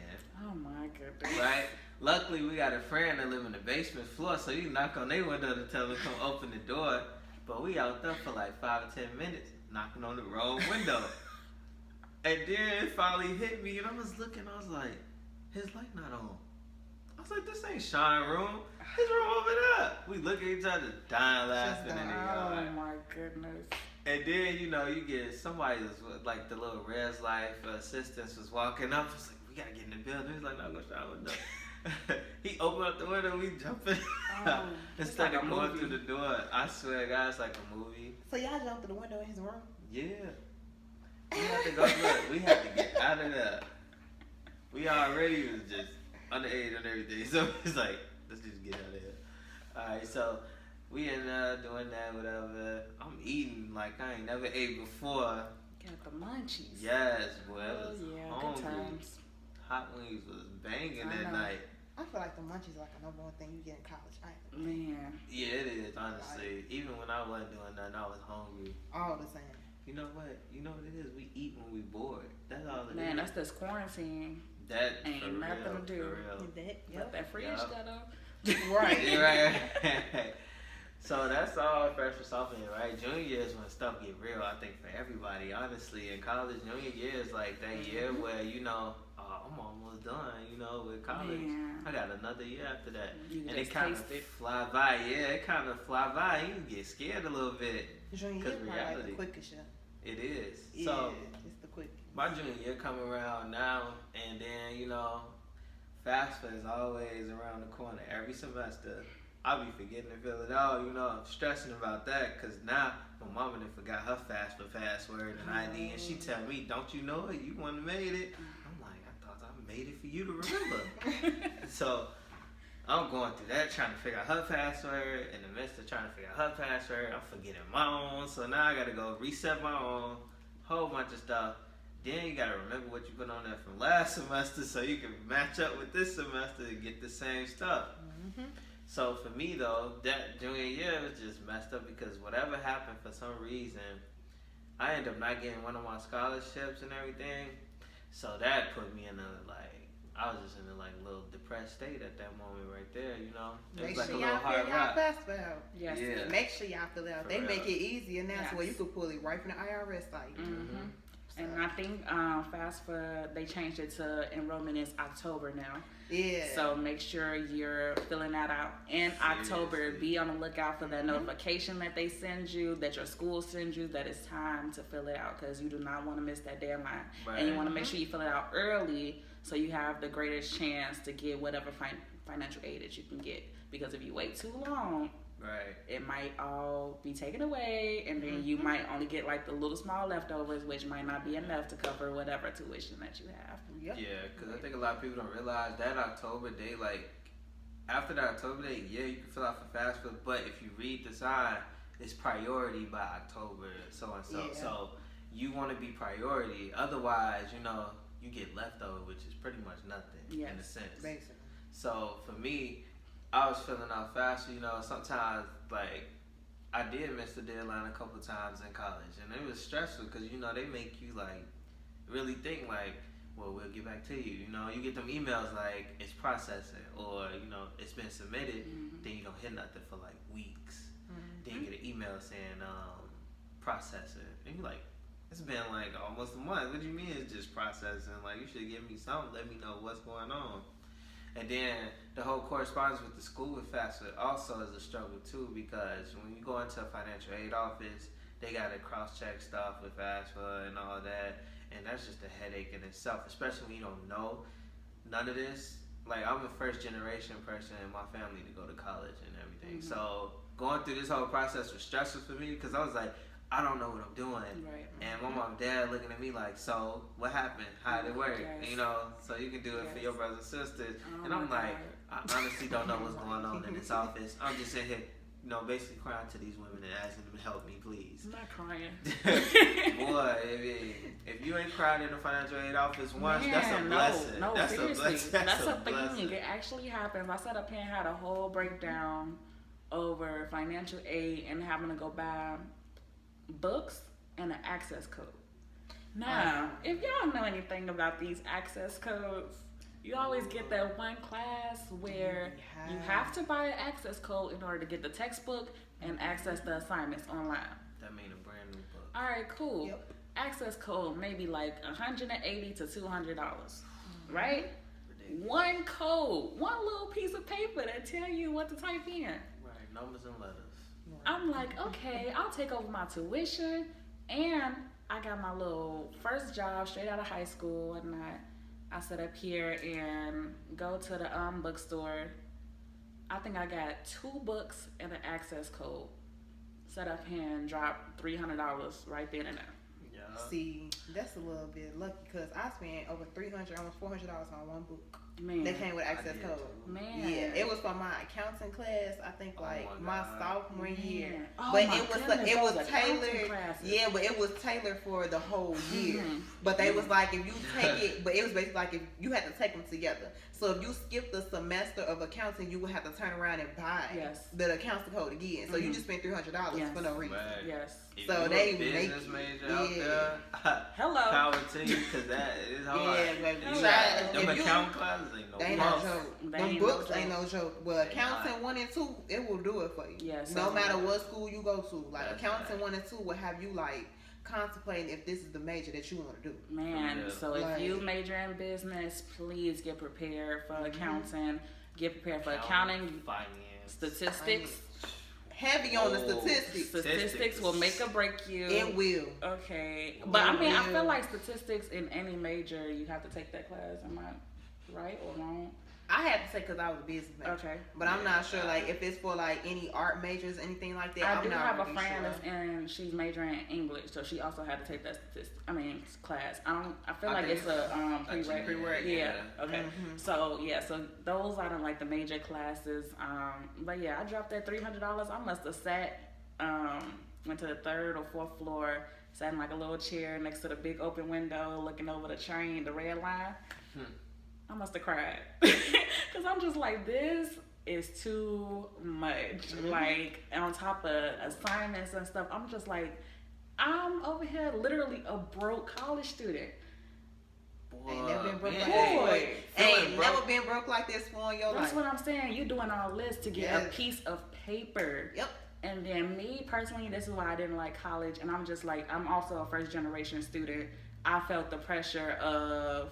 Oh my goodness. Right? Luckily, we got a friend that live in the basement floor, so you knock on their window to tell them to come open the door. But we out there for like 5 or 10 minutes, knocking on the wrong window. And then it finally hit me, and I was looking, I was like, his light not on. I was like, this ain't Sean's room. His room over there. We look at each other, dying laughing in the yard. Oh my goodness. And then, you know, you get somebody was like the little Res Life assistants was walking up. It's like, we gotta get in the building. He's like, no, go shower window. He opened up the window, we jumping instead of going through the door. I swear, guys, like a movie. So y'all jumped through the window in his room? Yeah. We had to go look. We had to get out of there. We already was just underage and everything. So it's like, let's just get out of here. Alright, so we ended up doing that, whatever. I'm eating like I ain't never ate before. Got the munchies. Yes, boy. I Oh was yeah, hungry. good times. Hot wings was banging I that know. night. I feel like the munchies are like a number one thing you get in college. Man. Yeah, it is, honestly. Even when I wasn't doing nothing, I was hungry. All the same. You know what? You know what it is? We eat when we bored. That's all it is. Man, that's this quarantine. That ain't for nothing real, to do. For real. Let that fridge Yup. shut up. Right. Yeah, right. So that's all freshman sophomore, right? Junior year is when stuff get real, I think, for everybody. Honestly, in college, junior year is like that year where, you know, I'm almost done, you know, with college. Man. I got another year after that. You And just it kind of taste it. fly by. Yeah, it kind of fly by. You get scared a little bit. Junior year Because probably like reality. the quickest year. It is. Yeah, So it's the quick. my junior year come around now, and then, you know, FAFSA is always around the corner every semester. I'll be forgetting to fill it out, you know, I'm stressing about that, because now my mama done forgot her FAFSA password and ID, and she tell me, don't you know it? You wouldn't have made it. I'm like, I thought I made it for you to remember. So I'm going through that, trying to figure out her password. In the midst of trying to figure out her password, I'm forgetting my own. So now I got to go reset my own, whole bunch of stuff. Then you got to remember what you put on there from last semester so you can match up with this semester and get the same stuff. Mm-hmm. So for me though, that junior year was just messed up because whatever happened for some reason, I ended up not getting one of my scholarships and everything. So that put me in a I was just in a little depressed state at that moment right there, you know. It Make was sure like a y'all little fill hard y'all rock. FAFSA out. Yes. Yeah. Make sure y'all fill it out. For They real. make it easier now, so Yes. you could pull it right from the IRS site. Mm-hmm. So, And I think FAFSA, they changed it to enrollment is October now. yeah. So make sure you're filling that out in October. Seriously. Be on the lookout for that notification that they send you, that your school sends you, that it's time to fill it out, because you do not want to miss that deadline. Right. And you want to make sure you fill it out early so you have the greatest chance to get whatever financial aid that you can get. Because if you wait too long, Right. it might all be taken away, and then you might only get the little small leftovers, which might not be enough to cover whatever tuition that you have. Yep. Yeah, because I think a lot of people don't realize that October day, after the October day, yeah, you can fill out for FAFSA, but if you read the sign, it's priority by October, so and so. Yeah. So you want to be priority. Otherwise, you know, you get leftover, which is pretty much nothing in a Yes. sense. Basically. So for me, I was filling out FAFSA, you know, sometimes, I did miss the deadline a couple times in college, and it was stressful because, you know, they make you, really think, well, we'll get back to you. You know, you get them emails it's processing, or, you know, it's been submitted, then you don't hear nothing for, weeks. Then you get an email saying, processing. And you're like, it's been, almost a month. What do you mean it's just processing? You should give me something, let me know what's going on. And then the whole correspondence with the school with FAFSA also is a struggle too, because when you go into a financial aid office, they got to cross-check stuff with FAFSA and all that, and that's just a headache in itself, especially when you don't know none of this. I'm a first-generation person in my family to go to college and everything, so going through this whole process was stressful for me because I was like, I don't know what I'm doing. Right. And my mom and dad looking at me so what happened? How did it work? Yes. You know, so you can do it for Yes. your brothers and sisters. Oh and I'm my like, God. I honestly don't know what's going on in this office. I'm just sitting here, basically crying to these women and asking them to help me, please. I'm not crying. Boy, if you ain't cried in the financial aid office once, Man, that's a blessing. No, that's seriously. a blessing. That's a blessing. thing. It actually happens. I sat up here and had a whole breakdown over financial aid and having to go buy books and an access code. Now, if y'all know anything about these access codes, you always get that one class where you have to buy an access code in order to get the textbook and access the assignments online. That means a brand new book. All right, cool. Yep. Access code maybe like $180 to $200, right? Ridiculous. One code, one little piece of paper that tell you what to type in. Right, numbers and letters. I'm like, okay, I'll take over my tuition, and I got my little first job straight out of high school, and I sit up here and go to the bookstore. I think I got 2 books and an access code. Set up here and drop $300 right then and there. Yeah. See, that's a little bit lucky because I spent over $300, almost $400 on one book. Man, That came with access code. man, Yeah, it was for my accounting class. I think my sophomore year. Oh But my it was goodness, it was those accounting tailored. classes. Yeah, but it was tailored for the whole year. Mhm. But they was like if you take it, but it was basically like if you had to take them together. So if you skipped the semester of accounting, you would have to turn around and buy Yes. the accounting code again. So you just spent $300 Yes. for no reason. Right. Yes. If So you they a business make- major out there, Hello. power to you because that is hard. Yeah, baby. You Try got- it. them If you- accounting classes ain't no They ain't no fun. joke. They Them ain't books no ain't no joke. But They accounting not. 1 and 2, it will do it for you. Yes. No matter what school you go to. Like That's accounting right. 1 and 2 will have you like contemplating if this is the major that you want to do. Man, Yeah. so if Like- you major in business, please get prepared for Mhm. accounting. Get prepared for accounting, finance, statistics. Heavy on the Oh, statistics. Statistics will make or break you. It will. Okay, but I mean, I will. feel like statistics in any major, you have to take that class. Am I right or wrong? I had to say because I was a business major. Okay. But I'm Yeah. not sure like if it's for like any art majors, anything like that. I I'm do not have a really friend sure. that's in. She's majoring in English, so she also had to take that class. I feel I like think it's a a prereq. GPA, Yeah. Okay. Mhm. So those are like the major classes. But yeah, I dropped that $300. I must have sat, went to the 3rd or 4th floor, sat in like a little chair next to the big open window, looking over the train, the red line. I must have cried because I'm just like, this is too much. Mhm. Like on top of assignments and stuff, I'm just like, I'm over here literally a broke college student. Ain't never been broke man. like this. Boy. Feeling Ain't broke. never been broke like this for in your That's life. what I'm saying. You doing all this to get a Yes. piece of paper. Yep. And then me personally, this is why I didn't like college. And I'm just like, I'm also a first generation student. I felt the pressure of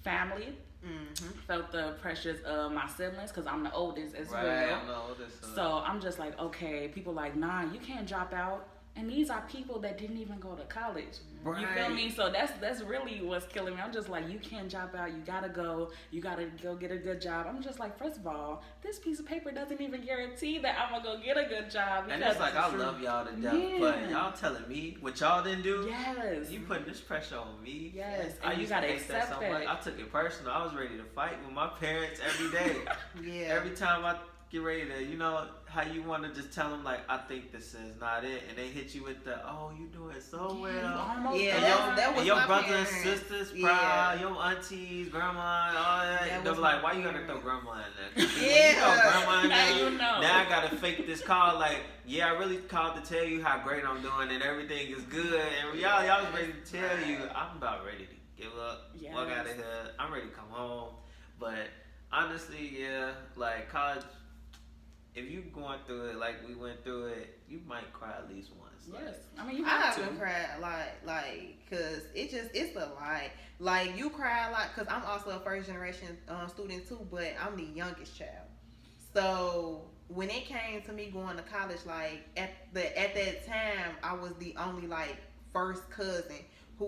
family. Mm-hmm. Felt the pressures of my siblings because I'm the oldest as Right, well. I'm the oldest. So I'm just like, okay, people like, nah, you can't drop out. And these are people that didn't even go to college. You feel Right. me? So that's really what's killing me. I'm just like, you can't drop out. You gotta go. You gotta go get a good job. I'm just like, first of all, this piece of paper doesn't even guarantee that I'm gonna go get a good job. And it's like, I love y'all to death, Man. but y'all telling me what y'all didn't do. Yes. You putting this pressure on me. Yes. I And you used gotta to hate that accept so much. that. I took it personal. I was ready to fight with my parents every day. Yeah. Every time I get ready to, you know, how you want to just tell them, like, I think this is not it. And they hit you with the, oh, you doing so well. You almost Yeah, done. that was And your my brothers and parents. sisters Yeah. proud, your aunties, grandma, all that. That They was were like, my why you gotta parents. throw grandma in there? 'Cause when Yeah. you throw grandma in Now there, you know. now I gotta fake this call like, yeah, I really called to tell you how great I'm doing and everything is good. And y'all was ready to tell you, I'm about ready to give up, walk out of Yes. here. I'm ready to come home. But honestly, yeah, like college, if you going through it like we went through it, you might cry at least once. Like, Yes. I mean, you I have haven't to. cried a lot, cause it's a lot. Like you cry a lot, cause I'm also a first generation student too, but I'm the youngest child. So when it came to me going to college, like at that time, I was the only like first cousin who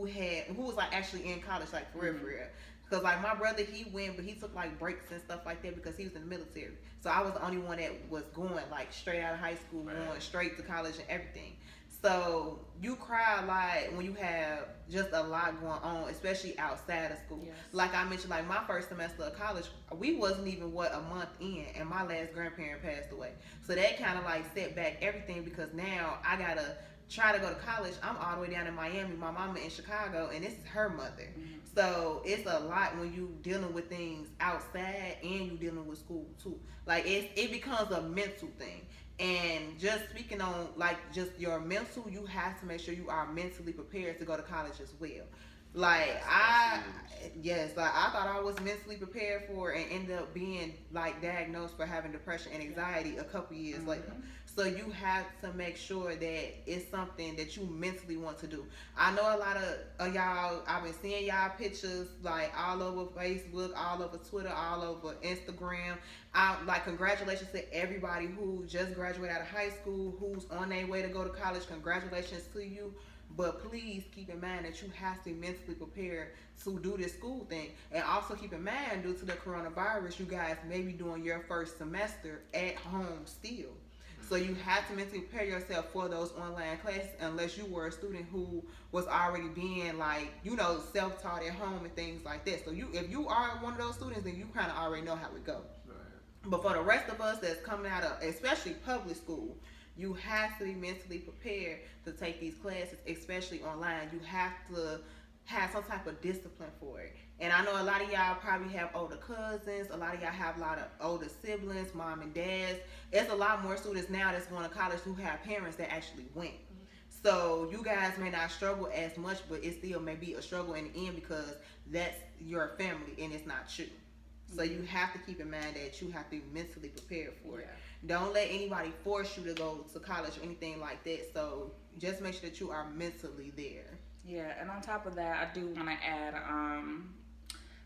was like actually in college, like for real, for real. Cause like my brother, he went, but he took like breaks and stuff like that because he was in the military. So I was the only one that was going like straight out of high school, Right. going straight to college and everything. So you cry a lot when you have just a lot going on, especially outside of school. Yes. Like I mentioned, like my first semester of college, we wasn't even a month in, and my last grandparent passed away. So that kind of like set back everything, because now I gotta try to go to college. I'm all the way down in Miami. My mama in Chicago, and this is her mother. Mm-hmm. So it's a lot when you dealing with things outside and you dealing with school too. Like it becomes a mental thing. And just speaking on like just your mental, you have to make sure you are mentally prepared to go to college as well. Like I thought I was mentally prepared for it, and ended up being like diagnosed for having depression and anxiety a couple years Mm-hmm. later. So you have to make sure that it's something that you mentally want to do. I know a lot of y'all, I've been seeing y'all pictures like all over Facebook, all over Twitter, all over Instagram. Like congratulations to everybody who just graduated out of high school, who's on their way to go to college. Congratulations to you. But please keep in mind that you have to be mentally prepared to do this school thing. And also keep in mind, due to the coronavirus, you guys may be doing your first semester at home still. So you have to mentally prepare yourself for those online classes, unless you were a student who was already being like, self-taught at home and things like that. So if you are one of those students, then you kind of already know how it goes. Right. But for the rest of us that's coming out of, especially public school, you have to be mentally prepared to take these classes, especially online. You have to have some type of discipline for it. And I know a lot of y'all probably have older cousins. A lot of y'all have a lot of older siblings, mom and dads. There's a lot more students now that's going to college who have parents that actually went. So you guys may not struggle as much, but it still may be a struggle in the end, because that's your family and it's not you. So you have to keep in mind that you have to be mentally prepared for it. Don't let anybody force you to go to college or anything like that. So just make sure that you are mentally there. Yeah, and on top of that, I do want to add,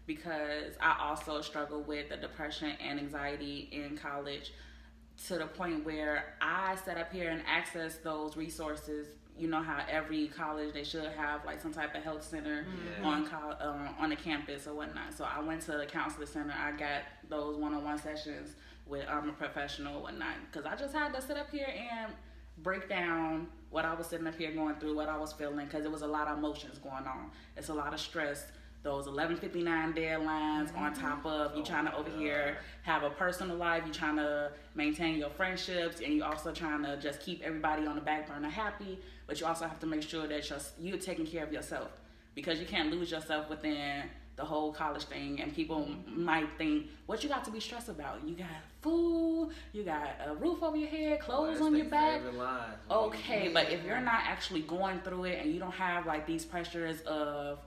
because I also struggle with the depression and anxiety in college, to the point where I sat up here and access those resources. You know how every college, they should have like some type of health center on the campus or whatnot. So I went to the counselor center. I got those one-on-one sessions with a professional and whatnot, because I just had to sit up here and break down what I was sitting up here going through, what I was feeling, because it was a lot of emotions going on. It's a lot of stress. Those 11:59 deadlines on top of you trying to over here have a personal life, you trying to maintain your friendships, and you also trying to just keep everybody on the back burner happy, but you also have to make sure that you're taking care of yourself, because you can't lose yourself within the whole college thing. And people might think, what you got to be stressed about? You got food, you got a roof over your head, clothes on your back. Okay, but if you're not actually going through it, and you don't have like these pressures of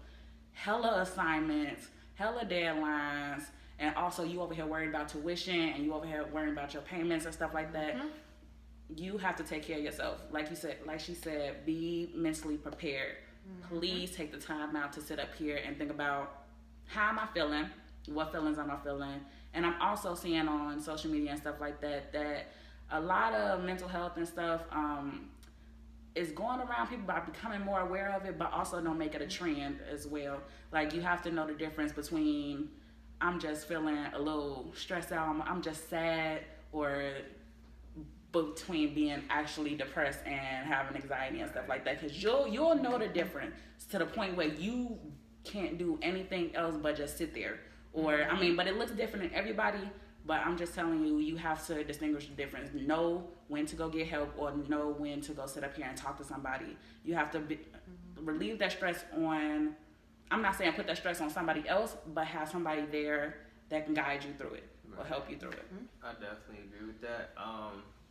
hella assignments, hella deadlines, and also you over here worried about tuition, and you over here worrying about your payments and stuff like that, you have to take care of yourself. Like she said, be mentally prepared. Please take the time out to sit up here and think about, how am I feeling? What feelings am I feeling? And I'm also seeing on social media and stuff like that a lot of mental health and stuff is going around. People are becoming more aware of it, but also don't make it a trend as well. Like, you have to know the difference between, I'm just feeling a little stressed out, I'm just sad, or between being actually depressed and having anxiety and stuff like that. Because you'll know the difference to the point where you can't do anything else but just sit there. Or but it looks different in everybody. But I'm just telling you, you have to distinguish the difference. Know when to go get help, or know when to go sit up here and talk to somebody. You have to relieve that stress on, I'm not saying put that stress on somebody else, but have somebody there that can guide you through it or help you through it. I definitely agree with that.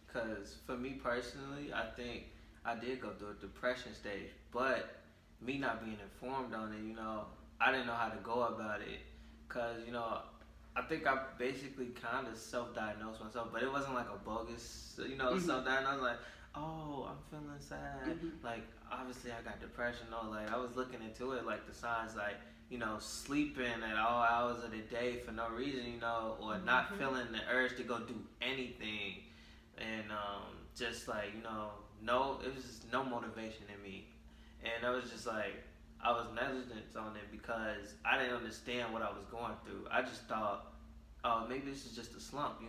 Because for me personally, I think I did go through a depression stage, but me not being informed on it, I didn't know how to go about it. Because, I think I basically kind of self-diagnosed myself, but it wasn't like a bogus, self-diagnosed, like, oh, I'm feeling sad. Like, obviously I got depression, like, I was looking into it, like, the signs, like, sleeping at all hours of the day for no reason, or not feeling the urge to go do anything. And, just like, it was just no motivation in me. And I was just like, I was negligent on it because I didn't understand what I was going through. I just thought, oh, maybe this is just a slump,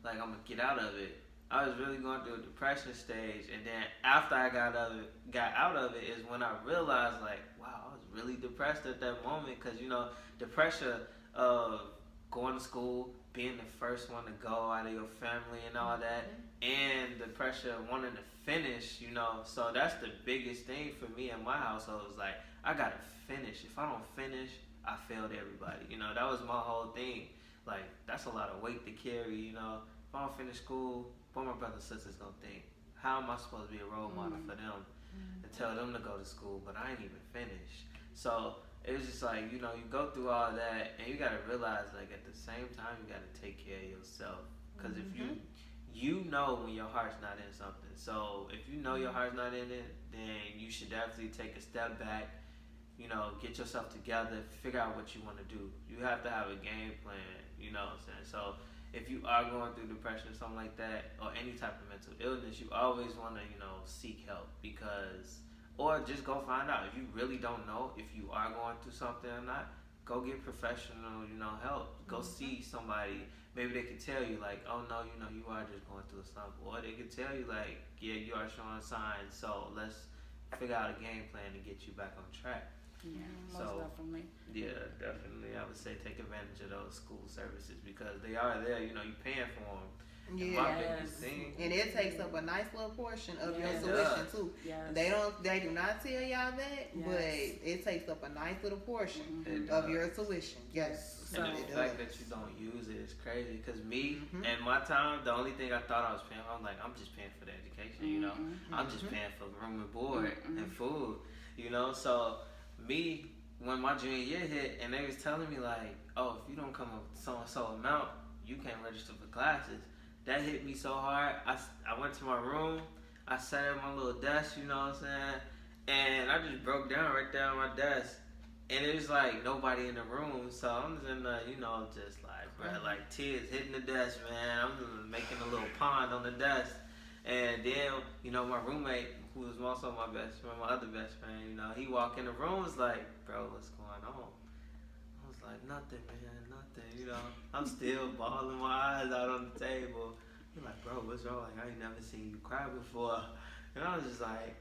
like, I'm going to get out of it. I was really going through a depression stage, and then after I got out of it is when I realized, like, wow, I was really depressed at that moment, because the pressure of going to school, being the first one to go out of your family and all that, and the pressure of wanting to finish, so that's the biggest thing for me in my household. Is like, I gotta finish. If I don't finish, I failed everybody. That was my whole thing. Like, that's a lot of weight to carry. If I don't finish school, what my brothers and sisters gonna think? How am I supposed to be a role model for them and tell them to go to school, but I ain't even finished? So it was just like, you go through all that, and you gotta realize, like, at the same time, you gotta take care of yourself. Because if you know when your heart's not in something. So if you know your heart's not in it, then you should definitely take a step back, get yourself together, figure out what you want to do. You have to have a game plan, you know what I'm saying? So if you are going through depression or something like that, or any type of mental illness, you always want to, seek help, or just go find out. If you really don't know if you are going through something or not, go get professional, help. Go see somebody. Maybe they could tell you, like, oh no, you are just going through something. Or they could tell you, like, yeah, you are showing signs, so let's figure out a game plan to get you back on track. Yeah, most definitely. Yeah, definitely. I would say take advantage of those school services, because they are there. You're paying for them. Yes. And it takes up a nice little portion of your tuition too. Yes. They do not tell y'all that, but it takes up a nice little portion of your tuition. Yes. And the fact that you don't use it is crazy. Because me, and my time, the only thing I thought I was paying, I'm like, I'm just paying for the education, I'm just paying for room and board and food, So me, when my junior year hit, and they was telling me, like, oh, if you don't come up with so amount, you can't register for classes. That hit me so hard. I went to my room. I sat at my little desk, you know what I'm saying? And I just broke down right there on my desk. And it was like nobody in the room. So I'm just in the, just like, bro, like tears hitting the desk, man. I'm just making a little pond on the desk. And then, my roommate, who was also my best friend, my other best friend, he walked in the room, was like, bro, what's going on? I was like, nothing, man, nothing, I'm still bawling my eyes out on the table. He's like, bro, what's wrong? Like, I ain't never seen you cry before. And I was just like,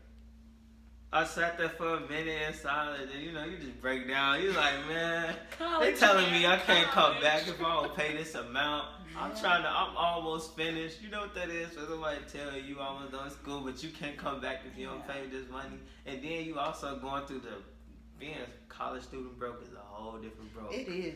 I sat there for a minute in silence, and you just break down. You're like, man, they telling me I can't come back if I don't pay this amount. I'm almost finished. You know what that is? For somebody to tell you almost done school, but you can't come back if you don't pay this money. And then you also going through being a college student broke is a whole different broke. It is.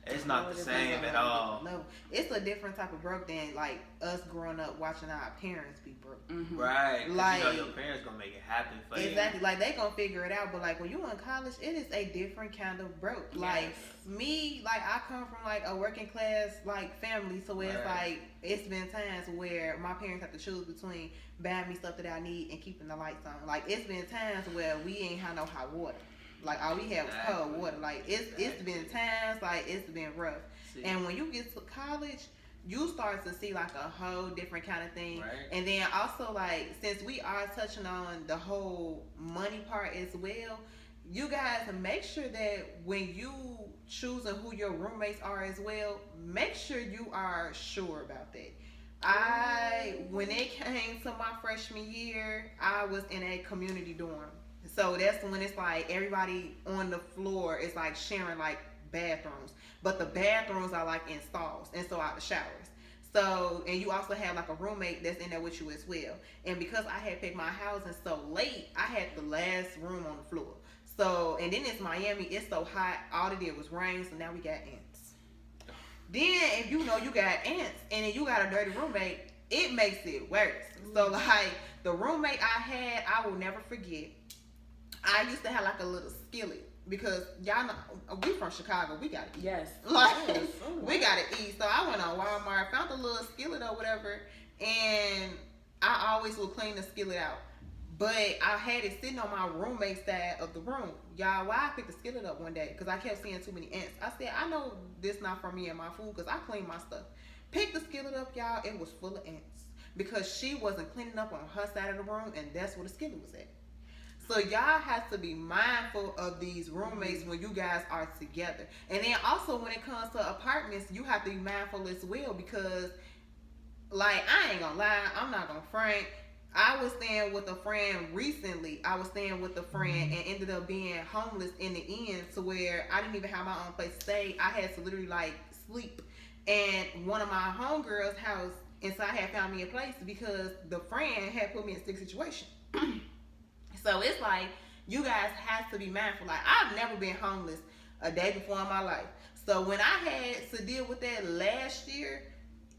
It's not the same at all. No, it's a different type of broke than like us growing up watching our parents be broke. Right. Like, your parents gonna make it happen for you. Exactly. Like, they gonna figure it out. But like when you in college, it is a different kind of broke. Yes. Like me, like I come from like a working class like family, so it's like it's been times where my parents have to choose between buying me stuff that I need and keeping the lights on. Like it's been times where we ain't had no hot water. Like all we had was cold water. Like it's been times like it's been rough. And when you get to college, you start to see like a whole different kind of thing. Right. And then also like since we are touching on the whole money part as well, you guys make sure that when you choosing who your roommates are as well, make sure you are sure about that. When it came to my freshman year, I was in a community dorm. So that's when it's like everybody on the floor is like sharing like bathrooms, but the bathrooms are like in stalls, and so are the showers. So, and you also have like a roommate that's in there with you as well. And because I had picked my housing so late, I had the last room on the floor. So, and then it's Miami, it's so hot, all it did was rain, so now we got ants. Then if you got ants and then you got a dirty roommate, it makes it worse. So like the roommate I had, I will never forget. I used to have like a little skillet because y'all know we from Chicago. We gotta eat. Yes. Like we gotta eat. So I went on Walmart, found a little skillet or whatever, and I always will clean the skillet out. But I had it sitting on my roommate's side of the room. Y'all, why I picked the skillet up one day because I kept seeing too many ants. I said, I know this not for me and my food because I clean my stuff. Picked the skillet up, y'all. It was full of ants because she wasn't cleaning up on her side of the room, and that's where the skillet was at. So y'all have to be mindful of these roommates when you guys are together. And then also when it comes to apartments, you have to be mindful as well because like, I ain't gonna lie, I'm not gonna front. I was staying with a friend recently. I was staying with a friend and ended up being homeless in the end, to where I didn't even have my own place to stay. I had to literally like sleep in one of my homegirls' house, and so I had found me a place because the friend had put me in a stick situation. So it's like, you guys have to be mindful. Like, I've never been homeless a day before in my life. So when I had to deal with that last year,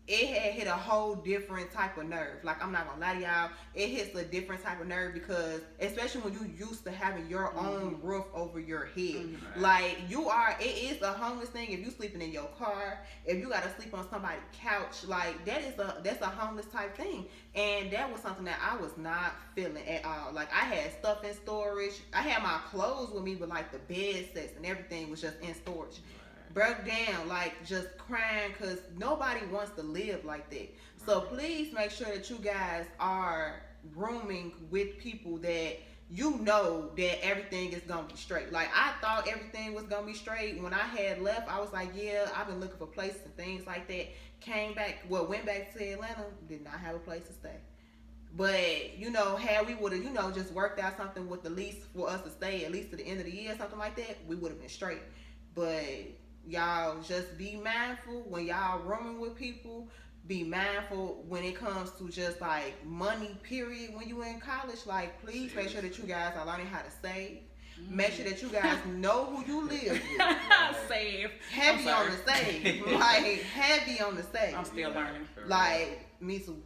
it had hit a whole different type of nerve. Like, I'm not gonna lie to y'all, it hits a different type of nerve, because especially when you used to having your own roof over your head. Like, it is a homeless thing if you sleeping in your car, if you gotta sleep on somebody's couch, like, that's a homeless type thing. And that was something that I was not feeling at all. Like, I had stuff in storage, I had my clothes with me, but like the bed sets and everything was just in storage. Broke down, like, just crying, because nobody wants to live like that. So please make sure that you guys are rooming with people that you know that everything is gonna be straight. Like, I thought everything was gonna be straight. When I had left, I was like, yeah, I've been looking for places and things like that. Went back to Atlanta, did not have a place to stay. But, you know, had we would have, you know, just worked out something with the lease for us to stay at least to the end of the year, something like that, we would have been straight. But y'all just be mindful when y'all rooming with people. Be mindful when it comes to just like money, period. When you in college, like, please make sure that you guys are learning how to save. Make sure that you guys know who you live with. Save. Heavy on the save. Like, heavy on the save. I'm still learning. Like, me too.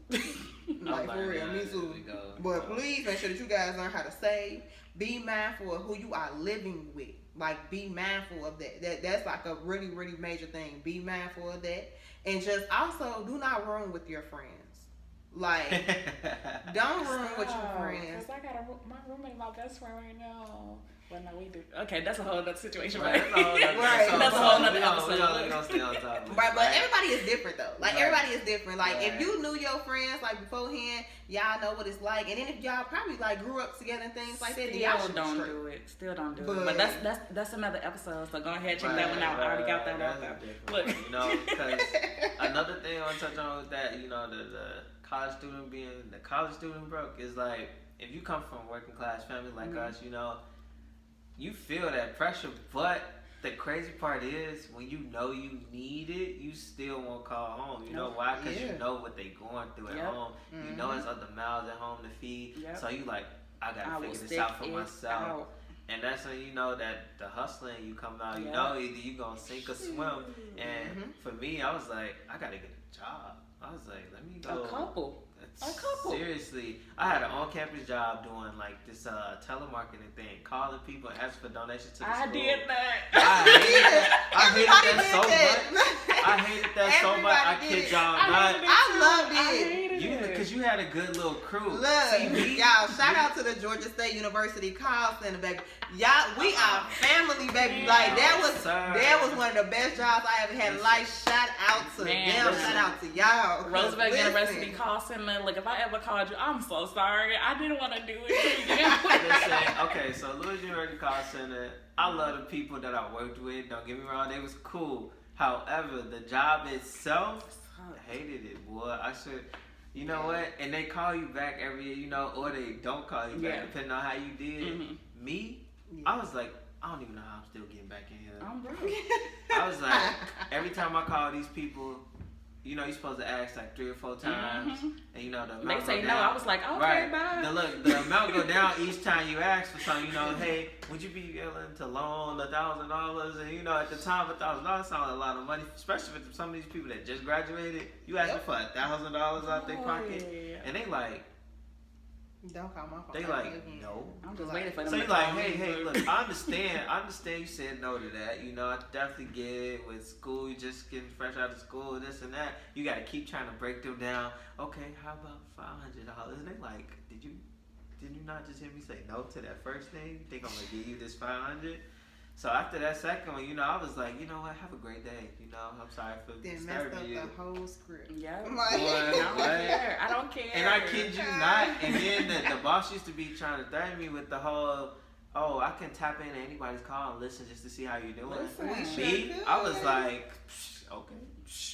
Like, for real, me too. But please make sure that you guys learn how to save. Be mindful of who you are living with. Like, be mindful of that. That's like a really, really major thing. Be mindful of that. And just also, do not room with your friends. Like, don't room with your friends. Because I got my roommate, my best friend right now. Well, no, we do. Okay, that's a whole other situation, Right. right? That's a whole other episode. We're gonna stay on top. Right, but everybody is different though. Like, Right. everybody is different. Like, Right. if you knew your friends like beforehand, y'all know what it's like. And then if y'all probably like grew up together and things like that, then y'all should don't straight. do it. Still don't do it. But that's another episode. So go ahead, check that one out. I already got that one out there. Look, you know, because another thing I want to touch on with that, you know, the college student being the college student broke is like, if you come from a working class family like us, you know, you feel that pressure, but the crazy part is when you know you need it, you still won't call home. You know why? Because you know what they going through at home. You know it's other mouths at home to feed. So you like, I gotta figure this out for myself. And that's when you know that the hustling you come out. You know either you gonna sink or swim. And for me, I was like, I gotta get a job. I was like, let me go. A couple. Seriously, I had an on-campus job doing like this telemarketing thing, calling people and asking for donations to the school. I did that. I hated that so much. I hated that so much. I kid y'all not. I loved it. Because you had a good little crew. Look, y'all, shout out to the Georgia State University call center, baby. Y'all, we are family, baby. Like, that was one of the best jobs I ever had in life. Shout out to them. Shout out to y'all. Roosevelt University call center. Look, if I ever called you, I'm so sorry. I didn't want to do it. Listen, okay, so Louis University Call Center, I love the people that I worked with. Don't get me wrong, they was cool. However, the job itself, I hated it, boy. I should, you know what? And they call you back every year, you know, or they don't call you back, depending on how you did. Me, I was like, I don't even know how I'm still getting back in here. I'm broke. I was like, every time I call these people, you know, you're supposed to ask like 3 or 4 times, and you know the amount they say go no. down. I was like, okay, bye. The amount go down each time you ask for something. You know, hey, would you be willing to loan $1,000? And you know, at the time, $1,000 sounded a lot of money, especially for some of these people that just graduated. You asking for $1,000 out their pocket, and they like. Don't call my phone. They like, no. I'm just waiting for them. So you like, hey, look, I understand you said no to that. You know, I definitely get it with school. You just getting fresh out of school, this and that. You got to keep trying to break them down. Okay, how about $500? And they like, did you not just hear me say no to that first thing? You think I'm gonna give you this $500? So after that second one, you know, I was like, you know what, have a great day. You know, I'm sorry for disturbing you. Messed up the whole script. Yeah. I don't care. And I kid you not. And then the boss used to be trying to threaten me with the whole, oh, I I can tap into anybody's call and listen just to see how you're doing. Listen. Me, I was like, okay,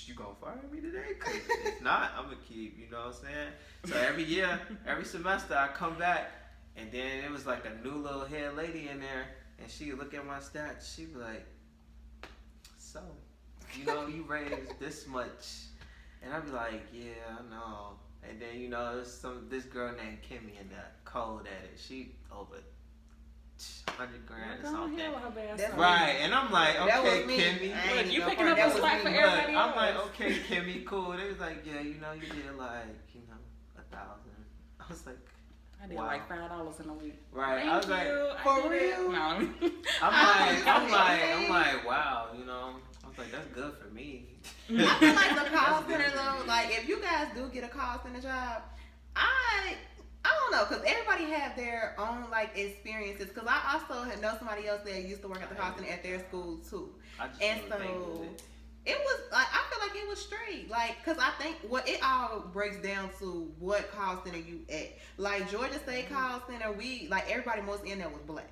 you gonna fire me today? Cause if not, I'm gonna keep, you know what I'm saying? So every year, every semester, I come back, and then it was like a new little head lady in there, and she would look at my stats, she be like, so, you know, you raised this much, and I'd be like, yeah, I know. And then, you know, there's this girl named Kimmy in there, cold at it. She over $100,000 or something. Right, and I'm like, okay, Kimmy. Look, you picking up a slack for everybody else. I'm like, okay, Kimmy, cool. They was like, yeah, you know, you did like, you know, 1,000. I was like, I did like $5 in a week. Right, Thank I was you. like, for real? No. I'm like, wow, you know. I was like, that's good for me. I feel like the call center though, like if you guys do get a call center job, I don't know, cause everybody have their own like experiences. Cause I also know somebody else that used to work at the call center at their school too, and so it was like I feel like it was straight, like cause I think what it all breaks down to what call center you at. Like Georgia State call center, we like everybody most in there was black.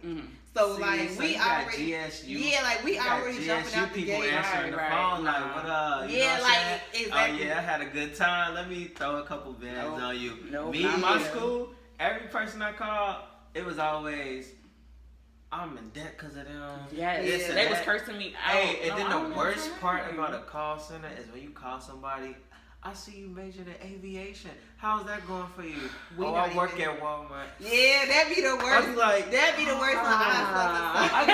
So like we already, GSU, like we already jumping out the gate. Answering the phone like, what up? You know what like exactly. Oh yeah, I had a good time. Let me throw a couple bands on you. Me, my school, every person I called, it was always, I'm in debt because of them. Yes, they was cursing me out. Hey, and then the worst part about a call center is when you call somebody, I see you majored in aviation. How's that going for you? I work at Walmart. Yeah, that'd be the worst. I'd be like, that'd be the worst. I'd be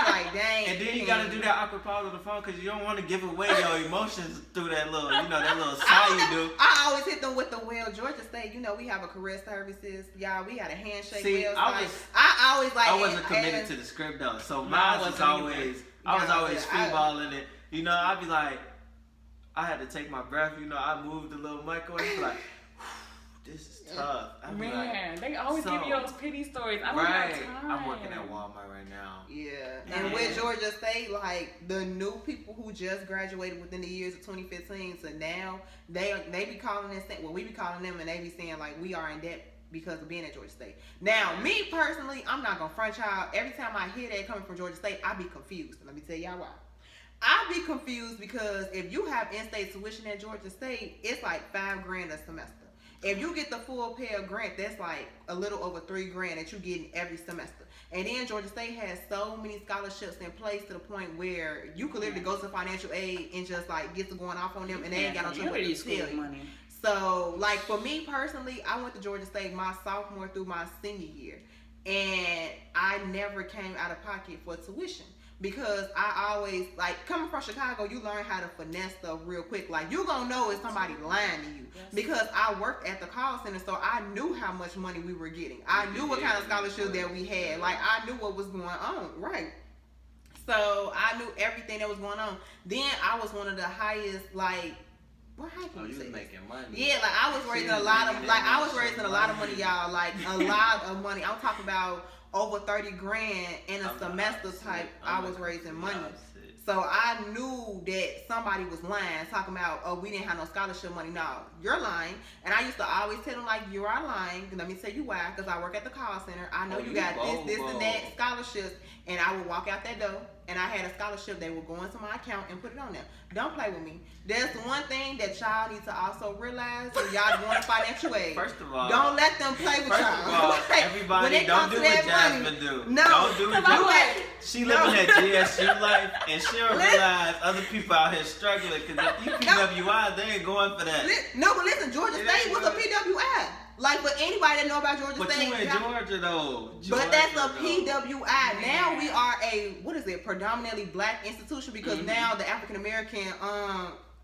like, dang. And then you gotta do that awkward pause on the phone because you don't want to give away your emotions through that little, you know, that little sigh you do. I always hit them with the Georgia State, you know, we have a career services. Y'all, we had a handshake. See, I always like. I wasn't committed to the script though, so mine was always, I was always freeballing it. You know, I'd be like, I had to take my breath, you know, I moved a little mic away, like, this is tough. Man, they always give you those pity stories. I don't have time. I'm working at Walmart right now. Yeah. And with Georgia State, like, the new people who just graduated within the years of 2015 to now, they be calling us, well, we be calling them and they be saying, like, we are in debt because of being at Georgia State. Now, me personally, I'm not going to front y'all. Every time I hear that coming from Georgia State, I be confused. Let me tell y'all why. I be confused because if you have in-state tuition at Georgia State, it's like $5,000 a semester. If you get the full Pell Grant, that's like a little over $3,000 that you get every semester. And then Georgia State has so many scholarships in place to the point where you could literally go to financial aid and just like get to going off on them, and they ain't got no trouble to tell you. Money. So, like for me personally, I went to Georgia State my sophomore through my senior year, and I never came out of pocket for tuition. Because I always, like, coming from Chicago, you learn how to finesse stuff real quick. Like, you gonna know if somebody lying to you. Because I worked at the call center, so I knew how much money we were getting. I knew what kind of scholarships that we had. Like, I knew what was going on, right? So, I knew everything that was going on. Then, I was one of the highest, like, what high can you say? Making money. Yeah, like, I was raising a lot of, money, y'all. Like, a lot of money. I'm talking about over $30,000 in a semester type. I was raising money. So I knew that somebody was lying, talking about, oh, we didn't have no scholarship money. No, you're lying. And I used to always tell them, like, you are lying. Let me tell you why. Because I work at the call center. I know you got this, and that scholarships. And I would walk out that door, and I had a scholarship. They would go into my account and put it on there. Don't play with me. That's the one thing that y'all need to also realize when y'all going to financial aid. First of all, don't let them play with y'all. First of all, everybody don't do what Jasmine do. No, don't do what she living that GSU life, and she don't realize other people out here struggling. Because if you PWI, they ain't going for that. No, but listen, Georgia State was a PWI. Like, for anybody that know about Georgia State. But you in Georgia, though. But that's a PWI. Now we are a, predominantly black institution because now the African American,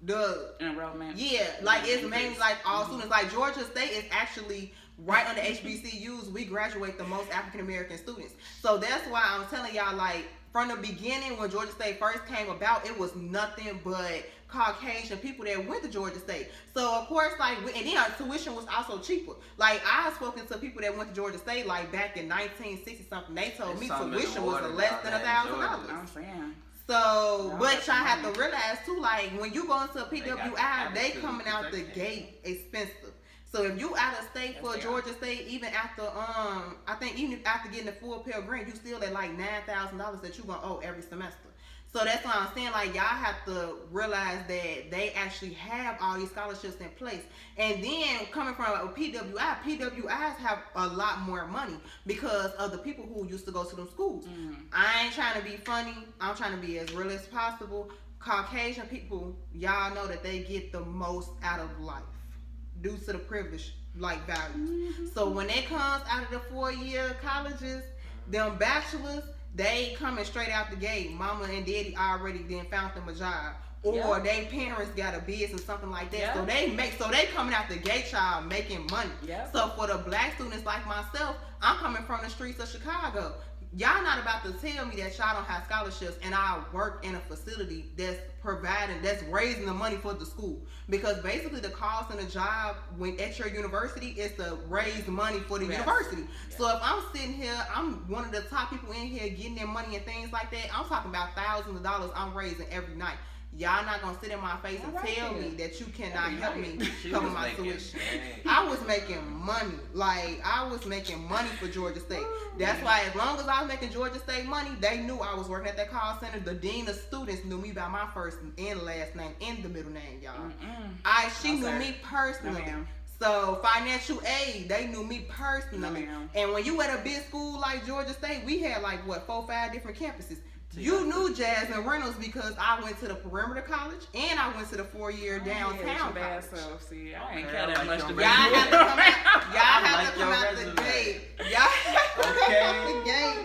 the enrollment. Yeah, like it's mainly like all students. Like Georgia State is actually right under HBCUs. We graduate the most African American students. So that's why I'm telling y'all, like, from the beginning when Georgia State first came about, it was nothing but Caucasian people that went to Georgia State. So of course, like, and then our tuition was also cheaper. Like, I've spoken to people that went to Georgia State like back in 1960 something. They told me tuition was less than $1,000. I'm saying. So, but y'all have to realize too, like, when you go into a PWI, they coming out the gate expensive. So if you out of state for Georgia State, even after I think even after getting the full Pell Grant, you still at like $9,000 that you gonna owe every semester. So that's why I'm saying, like, y'all have to realize that they actually have all these scholarships in place. And then coming from PWIs have a lot more money because of the people who used to go to them schools. I ain't trying to be funny. I'm trying to be as real as possible. Caucasian people, y'all know that they get the most out of life due to the privilege, like, values. So when it comes out of the 4-year colleges, them bachelors, they coming straight out the gate. Mama and daddy already then found them a job, or they parents got a business, something like that. So they coming out the gate, child, making money. So for the black students like myself, I'm coming from the streets of Chicago. Y'all not about to tell me that y'all don't have scholarships and I work in a facility that's raising the money for the school. Because basically the cost and the job at your university is to raise money for the university. So if I'm sitting here, I'm one of the top people in here getting their money and things like that, I'm talking about thousands of dollars I'm raising every night. Y'all not gonna sit in my face and tell me that you cannot help me cover my tuition. I was making money. Like, I was making money for Georgia State. That's why as long as I was making Georgia State money, they knew I was working at that call center. The dean of students knew me by my first and last name and the middle name, y'all. She knew me personally. So financial aid, they knew me personally. And when you at a big school like Georgia State, we had like 4 or 5 different campuses. You knew Jasmine Reynolds because I went to the Perimeter College and I went to the 4-year downtown college. See, I ain't care that much to Y'all have to come out the gate.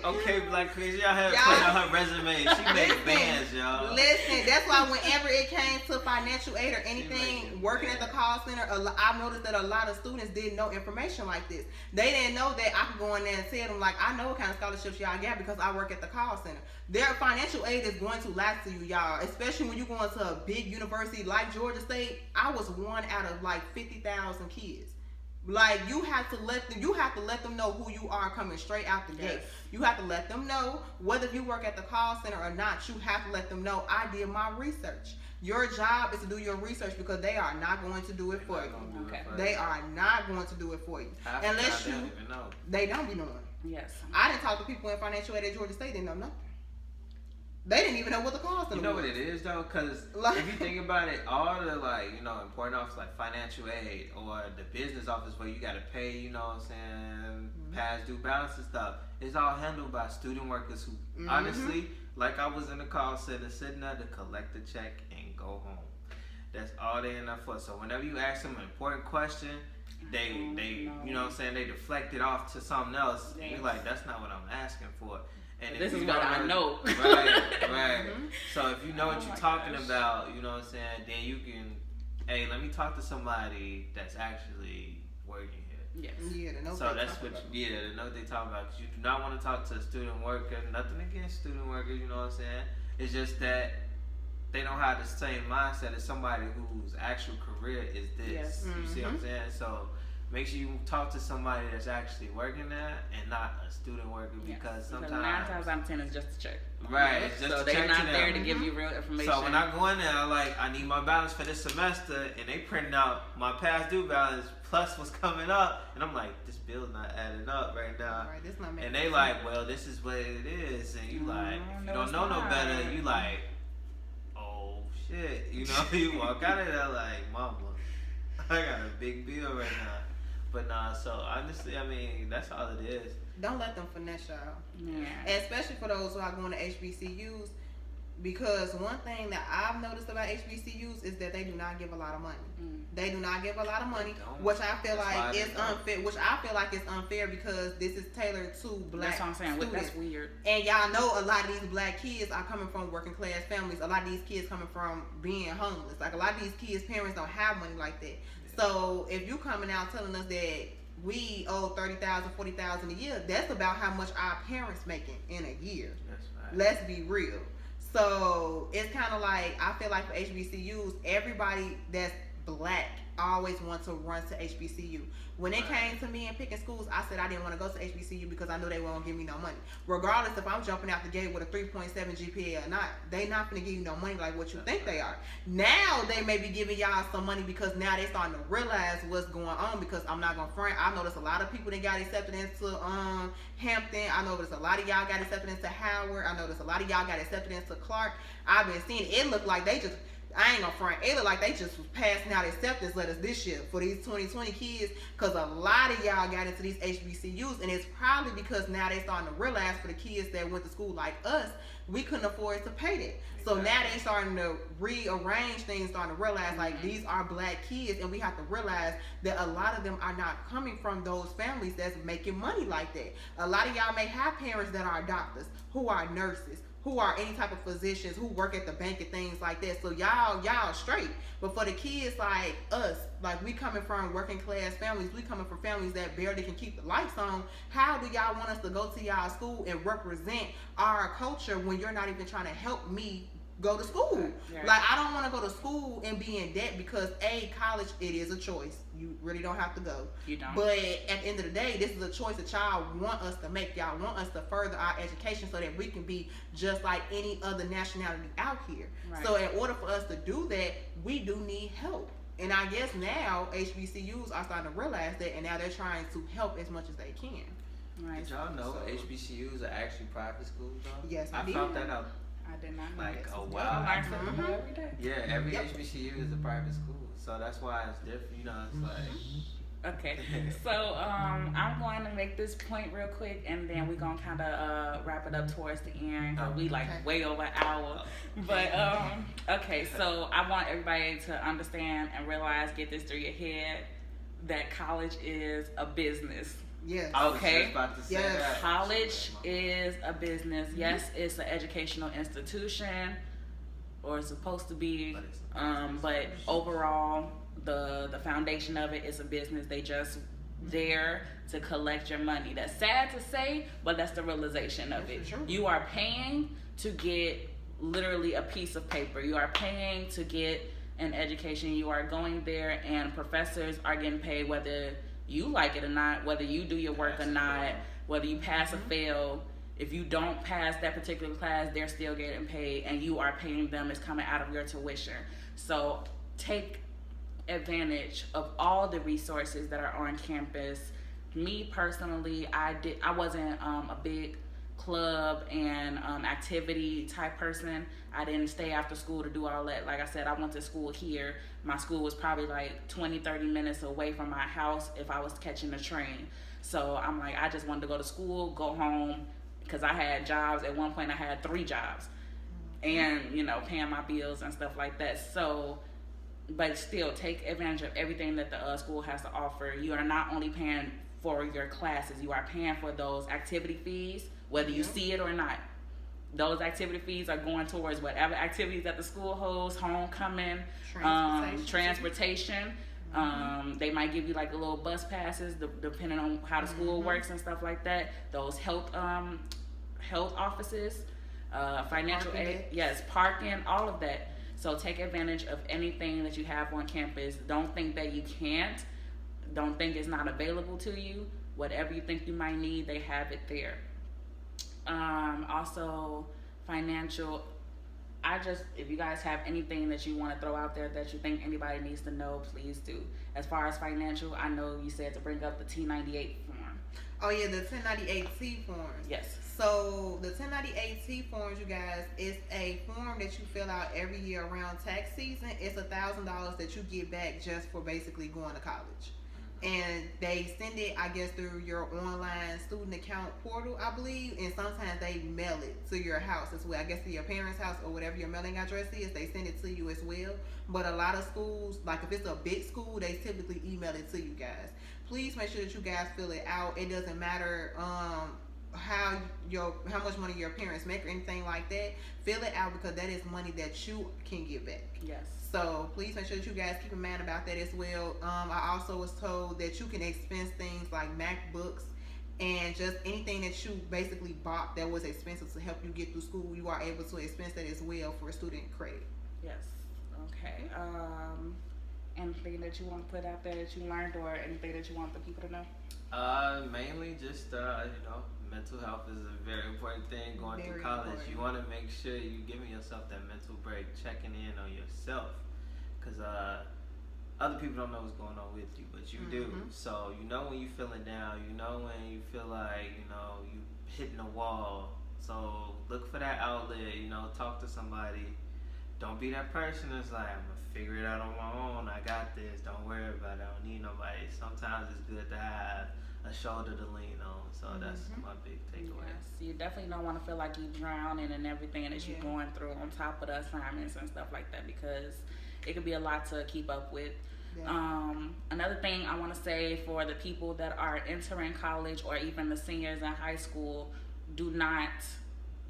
Okay, Black Crazy, y'all have to put out her resume. She made bands, y'all. Listen, that's why whenever it came to financial aid or anything, working at the call center, I've noticed that a lot of students didn't know information like this. They didn't know that I could go in there and tell them, like, I know what kind of scholarships y'all got because I work at the call center. Their financial aid is going to last to you, y'all, especially when you're going to a big university like Georgia State. I was one out of like 50,000 kids. Like, you have to let them know who you are coming straight out the gate. You have to let them know whether you work at the call center or not. You have to let them know I did my research. Your job is to do your research because they are not going to do it for you. They are not going to do it for you unless they don't be knowing. I didn't talk to people in financial aid at Georgia State. Didn't know nothing. They didn't even know what the cost of it was. You know what it is, though? Because if you think about it, all the, important office like financial aid or the business office where you got to pay, you know what I'm saying, past due balance and stuff, it's all handled by student workers who, honestly, like I was in the call center sitting there to collect the check and go home. That's all they're in there for. So whenever you ask them an important question, they you know what I'm saying, they deflect it off to something else. And you're like, that's not what I'm asking for. And this is what I know. Right. So if you know what you're talking about, you know what I'm saying, then you can, hey, let me talk to somebody that's actually working here. So that's what they know what they talk about. Because you do not want to talk to a student worker. Nothing against student workers, you know what I'm saying. It's just that they don't have the same mindset as somebody whose actual career is this. You see what I'm saying? So make sure you talk to somebody that's actually working there and not a student worker because sometimes 9 times out of 10 is just a check. Right, it's just so a check. They're not there to give you real information. So when I go in there, I need my balance for this semester, and they printing out my past due balance plus what's coming up, and I'm like, this bill's not adding up right now. Right, this not making and they sense. Like, well, this is what it is, and you like, if you don't know no better, you like, oh shit, you know, you walk out of there like, mama, I got a big bill right now. But nah, so honestly, I mean, that's all it is. Don't let them finesse y'all. And especially for those who are going to HBCUs, because one thing that I've noticed about HBCUs is that they do not give a lot of money. They do not give a lot of money, which I feel like is unfair. Which I feel like is unfair because this is tailored to black That's what I'm saying. students. That's weird. And y'all know a lot of these black kids are coming from working class families. A lot of these kids coming from being homeless. Like a lot of these kids' parents don't have money like that. So if you coming out telling us that we owe $30,000, $40,000 a year, that's about how much our parents making in a year. That's right. Let's be real. So it's kind of like, I feel like for HBCUs, everybody that's black always want to run to HBCU. When it came to me and picking schools, I said I didn't want to go to HBCU because I knew they won't give me no money. Regardless if I'm jumping out the gate with a 3.7 GPA or not, they not going to give you no money like what you think they are. Now they may be giving y'all some money because now they starting to realize what's going on, because I'm not going to front. I noticed a lot of people that got accepted into Hampton. I noticed a lot of y'all got accepted into Howard. I noticed a lot of y'all got accepted into Clark. I've been seeing it look like they just, I ain't gonna front, it look like they just was passing out acceptance letters this year for these 2020 kids, because a lot of y'all got into these HBCUs, and it's probably because now they starting to realize for the kids that went to school like us, we couldn't afford to pay that. So now they starting to rearrange things, starting to realize like these are black kids, and we have to realize that a lot of them are not coming from those families that's making money like that. A lot of y'all may have parents that are doctors, who are nurses, who are any type of physicians, who work at the bank and things like that. So y'all straight. But for the kids like us, like we coming from working class families, we coming from families that barely can keep the lights on, how do y'all want us to go to y'all school and represent our culture when you're not even trying to help me go to school? Right. Like, I don't want to go to school and be in debt because college, it is a choice. You really don't have to go. You don't. But at the end of the day, this is a choice that y'all want us to make. Y'all want us to further our education so that we can be just like any other nationality out here. Right. So in order for us to do that, we do need help. And I guess now HBCUs are starting to realize that, and now they're trying to help as much as they can. Right. Did y'all know HBCUs are actually private schools though? Yes, I did. found that out I did not know like this. a I while. learn something new every day. Yeah, every HBCU is a private school, so that's why it's different. You know, it's like. Okay, so I'm going to make this point real quick, and then we're gonna kind of wrap it up towards the end, because we like way over an hour. But okay, so I want everybody to understand and realize, get this through your head, that college is a business. Yes. I was Okay. just about to say Yes. that. College is a business. Yes, it's an educational institution, or it's supposed to be, but overall, the foundation of it is a business. They just there to collect your money. That's sad to say, but that's the realization of it. Sure. You are paying to get literally a piece of paper. You are paying to get an education. You are going there, and professors are getting paid whether you like it or not, whether you do your work or not, whether you pass or fail. If you don't pass that particular class, they're still getting paid, and you are paying them. It's coming out of your tuition. So take advantage of all the resources that are on campus. Me personally, I wasn't a big club and activity type person. I didn't stay after school to do all that. Like I said, I went to school here. My school was probably like 20-30 minutes away from my house if I was catching a train. So I'm like, I just wanted to go to school, go home, because I had jobs. At one point I had 3 jobs, and paying my bills and stuff like that. So but still, take advantage of everything that the school has to offer. You are not only paying for your classes, you are paying for those activity fees, whether you see it or not. Those activity fees are going towards whatever activities that the school holds, homecoming, transportation. They might give you like a little bus passes, depending on how the school works and stuff like that. Those health offices, financial aid, yes, parking, all of that. So take advantage of anything that you have on campus. Don't think that you can't. Don't think it's not available to you. Whatever you think you might need, they have it there. Also, financial. If you guys have anything that you want to throw out there that you think anybody needs to know, please do. As far as financial, I know you said to bring up the T98 form. Oh yeah, the 1098T forms. Yes. So the 1098T forms, you guys, is a form that you fill out every year around tax season. It's $1,000 that you get back just for basically going to college. And they send it, I guess, through your online student account portal, I believe. And sometimes they mail it to your house as well. I guess to your parents' house or whatever your mailing address is, they send it to you as well. But a lot of schools, like if it's a big school, they typically email it to you guys. Please make sure that you guys fill it out. It doesn't matter how much money your parents make or anything like that. Fill it out, because that is money that you can get back. Yes. So please make sure that you guys keep in mind about that as well. I also was told that you can expense things like MacBooks and just anything that you basically bought that was expensive to help you get through school. You are able to expense that as well for student credit. Yes. Okay. anything that you want to put out there that you learned, or anything that you want the people to know? Mainly just mental health is a very important thing going Very through college. important. You want to make sure you giving yourself that mental break, checking in on yourself, because other people don't know what's going on with you, but you do. So you know when you feeling down, you know when you feel like you hitting a wall. So look for that outlet. Talk to somebody. Don't be that person that's like, I'm gonna figure it out on my own. I got this. Don't worry about it. I don't need nobody. Sometimes it's good to have a shoulder to lean on. So that's my big takeaway. Yes, you definitely don't want to feel like you're drowning in everything that you're going through on top of the assignments and stuff like that, because it could be a lot to keep up with. Yeah. Another thing I want to say for the people that are entering college, or even the seniors in high school, do not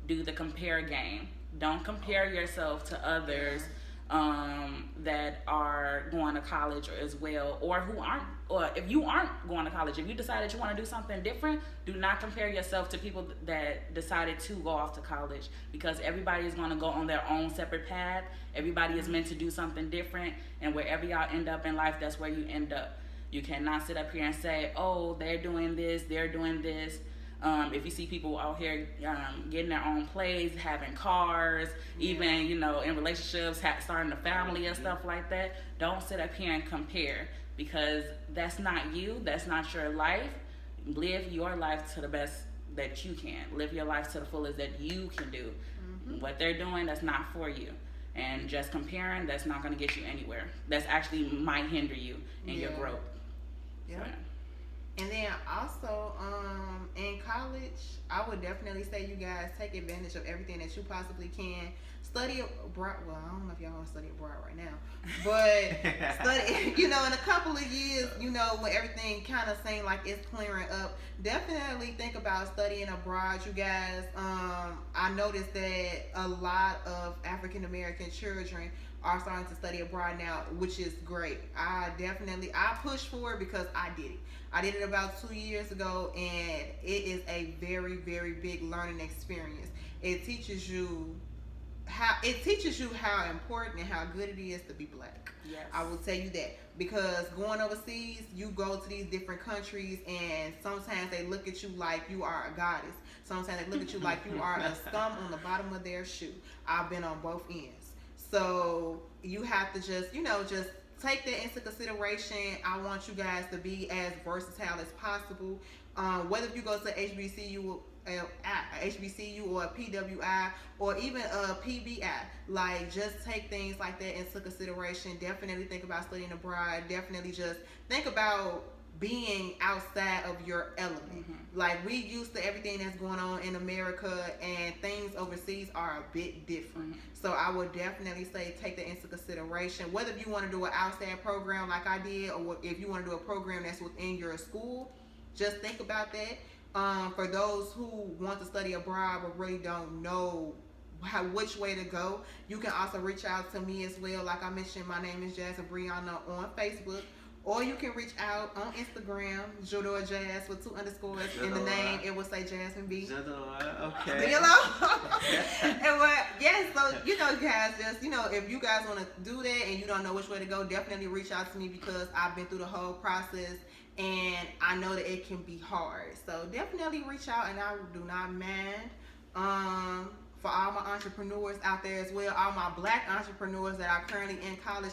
do the compare game. Don't compare yourself to others that are going to college as well, or who aren't. Or if you aren't going to college, if you decided you want to do something different, do not compare yourself to people that decided to go off to college, because everybody is going to go on their own separate path. Everybody is meant to do something different, and wherever y'all end up in life, that's where you end up. You cannot sit up here and say, oh, they're doing this, they're doing this. If you see people out here getting their own place, having cars, even, in relationships, starting a family and stuff like that, don't sit up here and compare, because that's not you. That's not your life. Live your life to the best that you can. Live your life to the fullest that you can do. What they're doing, that's not for you. And just comparing, that's not going to get you anywhere. That's actually might hinder you in your growth. Yeah. So, and then also, in college, I would definitely say you guys take advantage of everything that you possibly can. Study abroad. Well, I don't know if y'all want to study abroad right now, but study, in a couple of years, when everything kind of seems like it's clearing up, definitely think about studying abroad, you guys. I noticed that a lot of African American children are starting to study abroad now, which is great. I push for it because I did it. I did it about 2 years ago, and it is a very, very big learning experience. It teaches you how important and how good it is to be black. Yes. I will tell you that, because going overseas, you go to these different countries, and sometimes they look at you like you are a goddess. Sometimes they look at you like you are a scum on the bottom of their shoe. I've been on both ends. So you have to just take that into consideration. I want you guys to be as versatile as possible. Whether you go to HBCU or a PWI or even a PBI, just take things like that into consideration. Definitely think about studying abroad. Definitely just think about being outside of your element. We used to everything that's going on in America, and things overseas are a bit different. So I would definitely say take that into consideration. Whether you want to do an outside program like I did, or if you want to do a program that's within your school, just think about that. For those who want to study abroad but really don't know which way to go, you can also reach out to me as well. Like I mentioned, my name is Jasmine Briana on Facebook. Or you can reach out on Instagram, Jador Jazz with 2 underscores in the name. It will say Jasmine B. Okay. And so, guys, just, if you guys want to do that and you don't know which way to go, definitely reach out to me, because I've been through the whole process and I know that it can be hard. So definitely reach out, and I do not mind. For all my entrepreneurs out there as well, all my black entrepreneurs that are currently in college,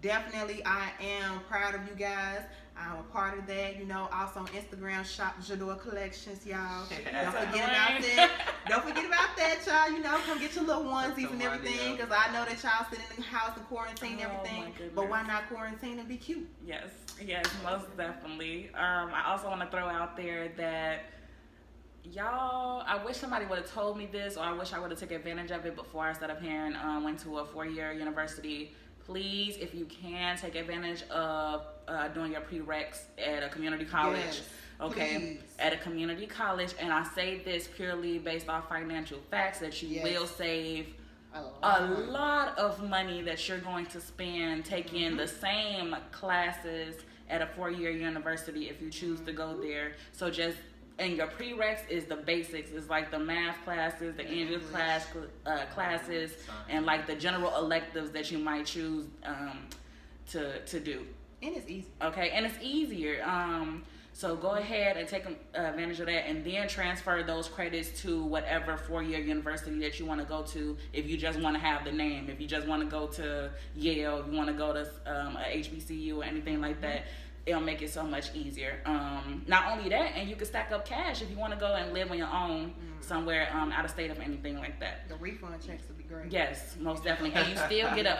definitely, I am proud of you guys. I'm a part of that. Also on Instagram, shop Jador Collections, y'all. Don't forget about that. Don't forget about that, y'all. Come get your little onesies and everything, because I know that y'all sit in the house and quarantine and everything. But why not quarantine and be cute? Yes, most definitely. I also want to throw out there that y'all, I wish somebody would have told me this, or I wish I would have taken advantage of it before I set up here and went to a 4-year university. Please, if you can, take advantage of doing your prereqs at a community college. Yes, okay, please. At a community college. And I say this purely based off financial facts, that you will save a lot of money that you're going to spend taking the same classes at a 4-year university if you choose to go there. So just, and your prereqs is the basics. It's like the math classes, the English classes, and like the general electives that you might choose to do. And it's easy. Okay, and it's easier. So go ahead and take advantage of that, and then transfer those credits to whatever 4-year university that you want to go to. If you just want to have the name, if you just want to go to Yale, if you want to go to a HBCU or anything like that, it'll make it so much easier. Not only that, and you can stack up cash if you want to go and live on your own somewhere out of state or anything like that. The refund checks would be great. Yes, most definitely. And you still get a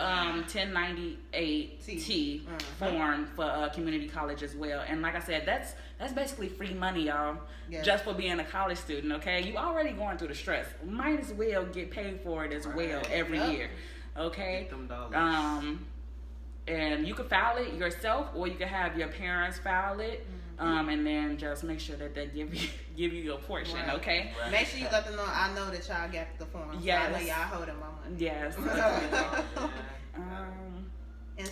1098T form for community college as well. And like I said, that's basically free money, y'all, just for being a college student, okay? You already going through the stress. Might as well get paid for it as well every year, okay? Get them dollars. And you can file it yourself, or you can have your parents file it, and then just make sure that they give you your portion, okay? Right. Make sure you let them know, I know that y'all got the form. Yes. So I know y'all holding my money. Yes. And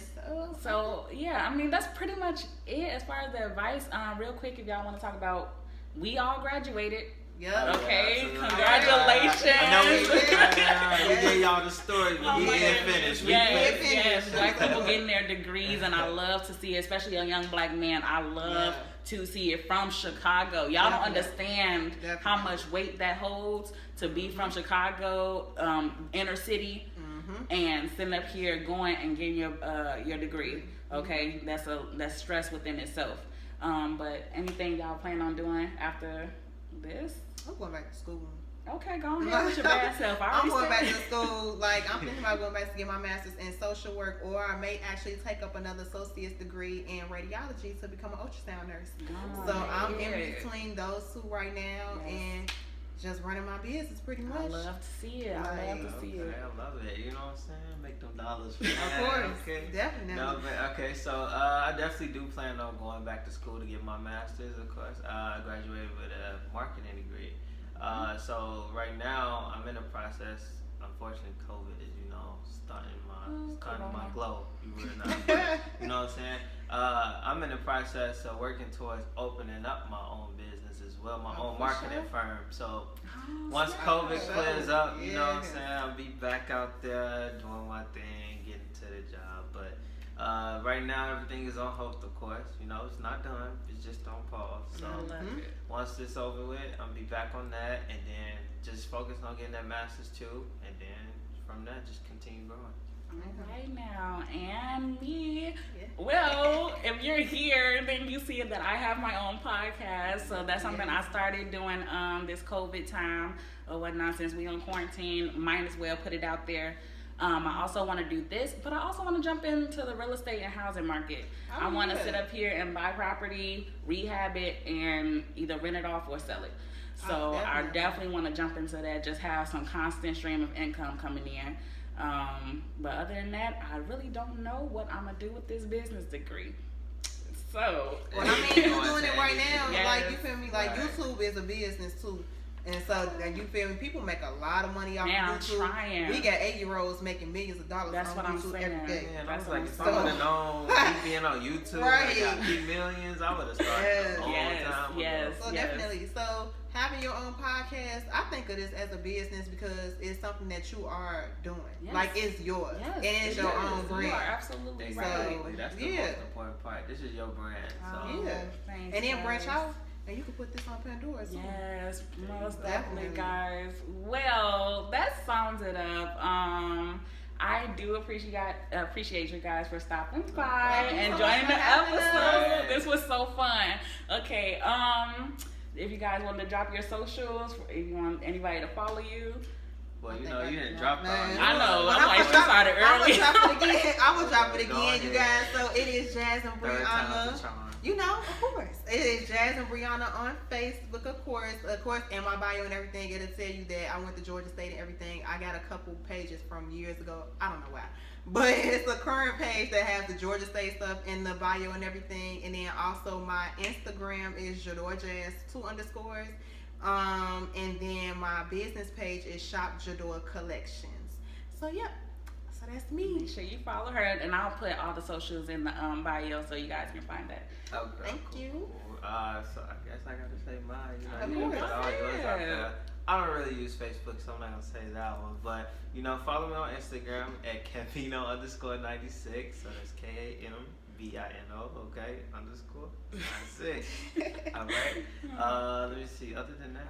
so yeah, I mean, that's pretty much it as far as the advice. Real quick, if y'all want to talk about, we all graduated. Yep. Okay, Yeah, congratulations. I know we gave y'all the story, but we didn't finish. Yes. Black people getting their degrees, and I love to see it, especially a young black man. I love to see it from Chicago. Y'all don't understand how much weight that holds to be from Chicago, inner city, and sitting up here going and getting your degree. Okay, that's stress within itself. But anything y'all plan on doing after this? I'm going back to school. Okay, go ahead with your bad self. I'm going back to school. Like, I'm thinking about going back to get my master's in social work, or I may actually take up another associate's degree in radiology to become an ultrasound nurse. So I'm in between those two right now, and just running my business pretty much. I love to see it. I love to see it. I love it. You know what I'm saying? Make them dollars. Of course. Definitely. No, but okay, so I definitely do plan on going back to school to get my master's, of course. I graduated with a marketing degree. So right now, I'm in the process. Unfortunately, COVID is, stunting my glow. You really know. You know what I'm saying? I'm in the process of working towards opening up my own business as well, my own marketing firm. So once COVID clears up, you know what I'm saying, I'll be back out there doing my thing, getting to the job. But right now, everything is on hold, of course. It's not done. It's just on pause. So once it's over with, I'll be back on that, and then just focus on getting that master's too, and then from that, just continue growing. All right now, and me. Well, if you're here, then you see that I have my own podcast. So that's something I started doing this COVID time or whatnot. Since we on quarantine, might as well put it out there. I also want to do this, but I also want to jump into the real estate and housing market. I want to sit up here and buy property, rehab it, and either rent it off or sell it. So I definitely want to jump into that, just have some constant stream of income coming in. But other than that, I really don't know what I'm going to do with this business degree. So, well, I mean, you're doing it right now. Like, you feel me? Like, YouTube is a business too. And so, you feel me? People make a lot of money off of YouTube. I'm trying. We got 8-year-olds making millions of dollars That's on what YouTube I'm saying. every day. Man, I was like, if I would have known me being on YouTube, I got millions, I would have started a long time ago. So definitely. So having your own podcast, I think of this as a business because it's something that you are doing. Like, it's yours. And it's your own brand. You are absolutely right. So, that's the most important part. This is your brand. So. And then branch out. And you can put this on Pandora too. Yes, most definitely, guys. Well, that sums it up. I do appreciate you guys for stopping by and joining the episode. This was so fun. Okay, if you guys want to drop your socials, if you want anybody to follow you. Well, you didn't drop it. I know. I'm like, she started early. I will drop it again, you guys. So it is Jasmine Briana. Of course. It is Jasmine Briana on Facebook, of course. In my bio and everything, it'll tell you that I went to Georgia State and everything. I got a couple pages from years ago. I don't know why. But it's a current page that has the Georgia State stuff in the bio and everything. And then also my Instagram is JadorJazz 2_. And then my business page is Shop Jador Collections. So, yep. So that's me. Make sure you follow her, and I'll put all the socials in the bio so you guys can find that. Okay, Thank you. So I guess I got to say mine. You put all yours out there. I don't really use Facebook, so I'm not gonna say that one. But follow me on Instagram at Kevino_96. So that's KAMBINO, okay, _96. All right. Let me see. Other than that,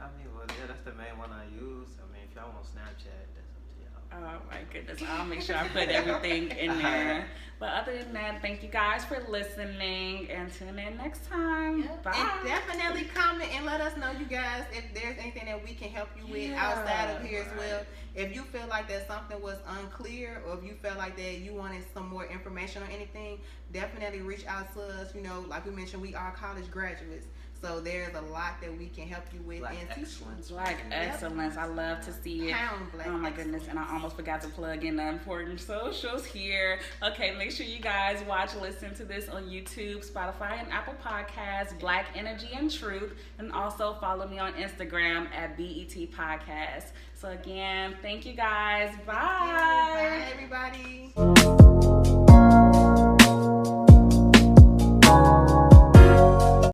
that's the main one I use. If y'all want Snapchat, that's up to y'all. Oh my goodness, I'll make sure I put everything in there. But other than that, thank you guys for listening, and tune in next time. Yep. Bye. And definitely comment and let us know, you guys, if there's anything that we can help you with outside of here as well. If you feel like that something was unclear, or if you felt like that you wanted some more information on anything, definitely reach out to us. Like we mentioned, we are college graduates. So there's a lot that we can help you with and teach you. Black excellence. I love to see it. Black oh my goodness. And I almost forgot to plug in the important socials here. Okay, make sure you guys listen to this on YouTube, Spotify, and Apple Podcasts, Black Energy and Truth. And also follow me on Instagram at BETPodcast. So again, thank you guys. Bye. Bye, everybody.